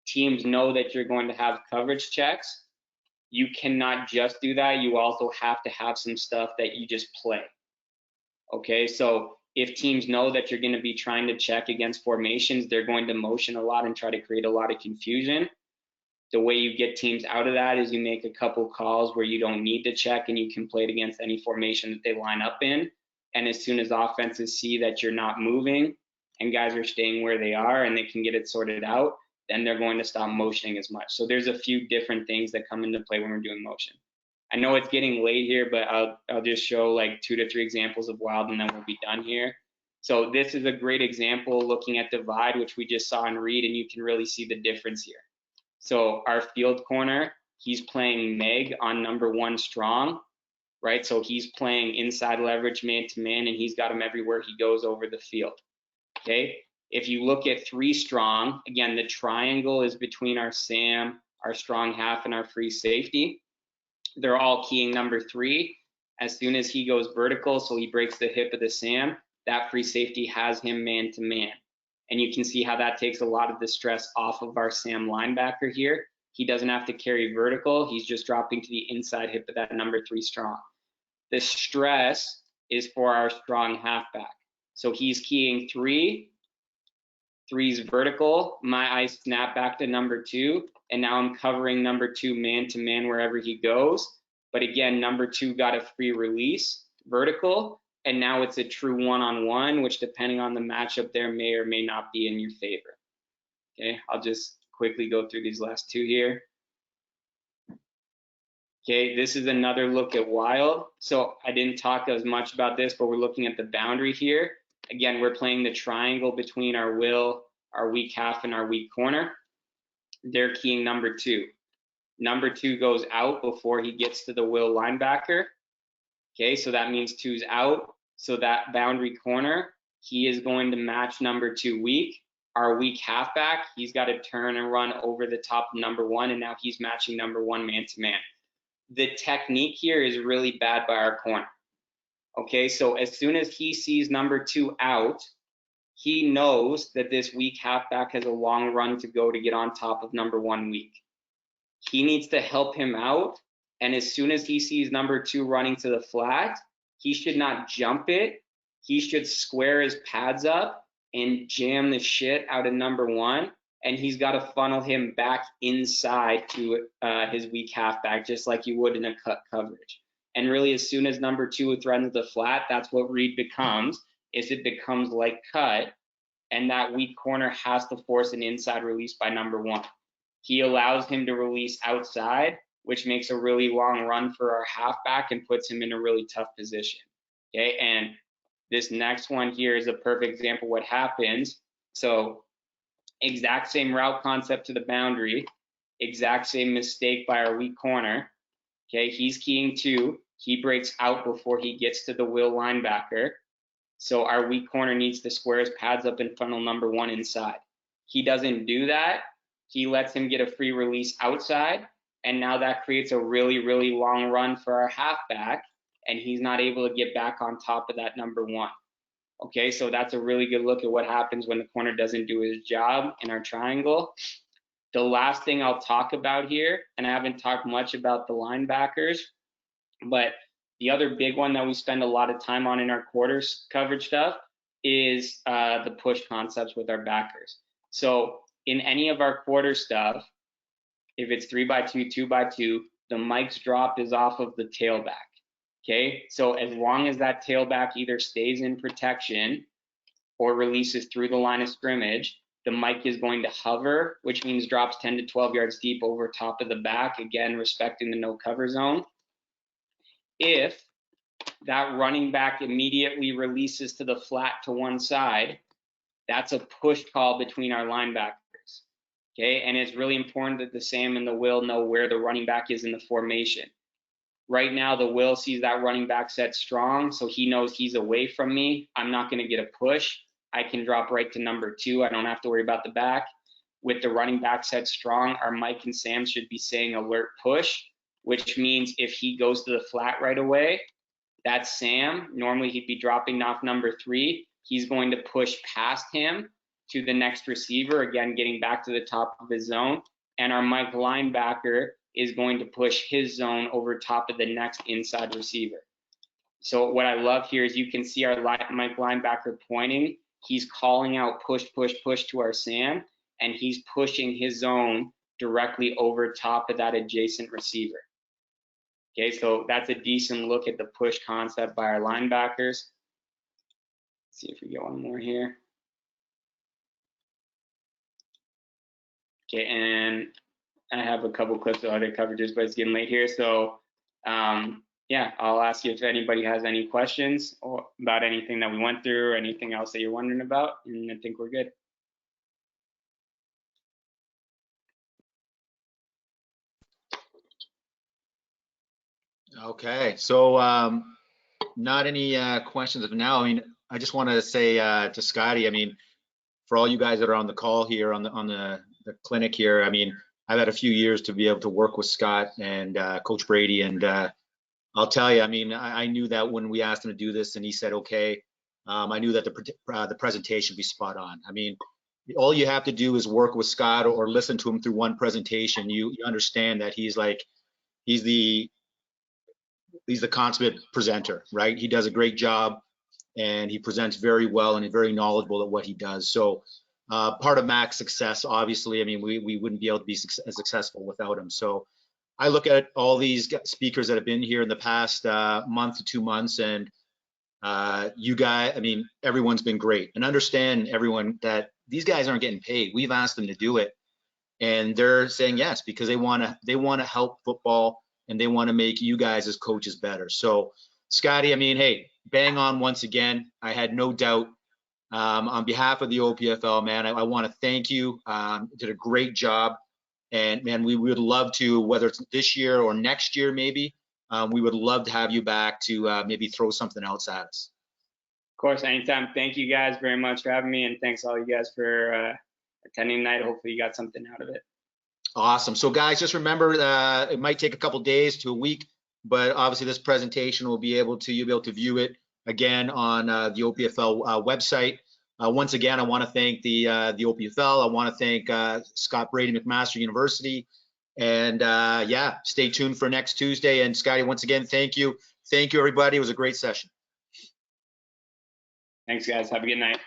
teams know that you're going to have coverage checks. You cannot just do that. You also have to have some stuff that you just play. Okay, so if teams know that you're going to be trying to check against formations, they're going to motion a lot and try to create a lot of confusion. The way you get teams out of that is you make a couple calls where you don't need to check and you can play it against any formation that they line up in. And as soon as offenses see that you're not moving and guys are staying where they are and they can get it sorted out, then they're going to stop motioning as much. So there's a few different things that come into play when we're doing motion. I know it's getting late here, but I'll just show like 2 to 3 examples of wild and then we'll be done here. So this is a great example looking at divide, which we just saw in read, and you can really see the difference here. So our field corner, he's playing Meg on number 1 strong, right? So he's playing inside leverage man to man, and he's got him everywhere he goes over the field. Okay. If you look at 3 strong, again, the triangle is between our Sam, our strong half, and our free safety. They're all keying number 3. As soon as he goes vertical, so he breaks the hip of the Sam, that free safety has him man to man. And you can see how that takes a lot of the stress off of our Sam linebacker here. He doesn't have to carry vertical. He's just dropping to the inside hip of that number 3 strong. The stress is for our strong halfback. So he's keying 3, 3's vertical. My eyes snap back to number 2, and now I'm covering number 2 man to man wherever he goes. But again, number 2 got a free release, vertical, and now it's a true one-on-one, which depending on the matchup there may or may not be in your favor. Okay, I'll just quickly go through these last 2 here. Okay, this is another look at wild. So I didn't talk as much about this, but we're looking at the boundary here. Again, we're playing the triangle between our will, our weak half, and our weak corner. They're keying number 2. Number 2 goes out before he gets to the will linebacker. Okay, so that means 2's out. So that boundary corner, he is going to match number 2 weak. Our weak halfback, he's got to turn and run over the top of number 1, and now he's matching number 1 man to man. The technique here is really bad by our corner. Okay, so as soon as he sees number 2 out, he knows that this weak halfback has a long run to go to get on top of number 1 weak. He needs to help him out, and as soon as he sees number 2 running to the flat, he should not jump it. He should square his pads up and jam the shit out of number 1, and he's got to funnel him back inside to his weak halfback, just like you would in a cut coverage. And really, as soon as number 2 threatens the flat, that's what read becomes, is it becomes like cut, and that weak corner has to force an inside release by number 1. He allows him to release outside, which makes a really long run for our halfback and puts him in a really tough position. Okay, and this next one here is a perfect example of what happens. So exact same route concept to the boundary, exact same mistake by our weak corner. Okay, he's keying 2. He breaks out before he gets to the will linebacker. So our weak corner needs to square his pads up and funnel number 1 inside. He doesn't do that. He lets him get a free release outside, and now that creates a really, really long run for our halfback, and he's not able to get back on top of that number 1. Okay, so that's a really good look at what happens when the corner doesn't do his job in our triangle. The last thing I'll talk about here, and I haven't talked much about the linebackers, but the other big one that we spend a lot of time on in our quarters coverage stuff is the push concepts with our backers. So in any of our quarter stuff, if it's 3x2, 2x2, the mic's drop is off of the tailback. Okay, so as long as that tailback either stays in protection or releases through the line of scrimmage, the mic is going to hover, which means drops 10 to 12 yards deep over top of the back, again, respecting the no cover zone. If that running back immediately releases to the flat to one side, that's a push call between our linebackers. Okay, and it's really important that the Sam and the Will know where the running back is in the formation. Right now, the Will sees that running back set strong, so he knows he's away from me. I'm not going to get a push. I can drop right to number 2. I don't have to worry about the back. With the running back set strong, our Mike and Sam should be saying alert push, which means if he goes to the flat right away, that's Sam. Normally, he'd be dropping off number 3. He's going to push past him to the next receiver, again, getting back to the top of his zone. And our Mike linebacker is going to push his zone over top of the next inside receiver. So what I love here is you can see our Mike linebacker pointing. He's calling out push, push, push to our Sam, and he's pushing his zone directly over top of that adjacent receiver. Okay, so that's a decent look at the push concept by our linebackers. Let's see if we get one more here. Okay, and I have a couple clips of other coverages, but it's getting late here. So yeah, I'll ask you if anybody has any questions or about anything that we went through or anything else that you're wondering about, and I think we're good. Okay, so not any questions of now. I mean, I just want to say to Scotty, I mean, for all you guys that are on the call here on the clinic here, I mean, I've had a few years to be able to work with Scott and Coach Brady, and I'll tell you, I mean, I knew that when we asked him to do this and he said okay, I knew that the presentation would be spot on. I mean, all you have to do is work with Scott or listen to him through one presentation. You understand that he's the consummate presenter, right? He does a great job, and he presents very well, and he's very knowledgeable at what he does. So part of Mac's success, obviously, I mean, we wouldn't be able to be as successful without him. So I look at all these speakers that have been here in the past month to 2 months, and you guys, I mean, everyone's been great. And understand, everyone, that these guys aren't getting paid. We've asked them to do it, and they're saying yes because they want to help football, and they want to make you guys as coaches better. So Scotty, I mean, hey, bang on once again. I had no doubt. On behalf of the OPFL, man, I want to thank you. Did a great job. And man, we would love to, whether it's this year or next year, maybe, we would love to have you back to maybe throw something else at us. Of course, anytime. Thank you guys very much for having me, and thanks all you guys for attending tonight. Hopefully you got something out of it. Awesome. So guys, just remember, it might take a couple days to a week, but obviously this presentation you'll be able to view it again on the OPFL website. Once again, I want to thank the OPFL. I want to thank Scott Brady, McMaster University. And yeah, stay tuned for next Tuesday. And Scotty, once again, thank you. Thank you, everybody. It was a great session. Thanks, guys. Have a good night.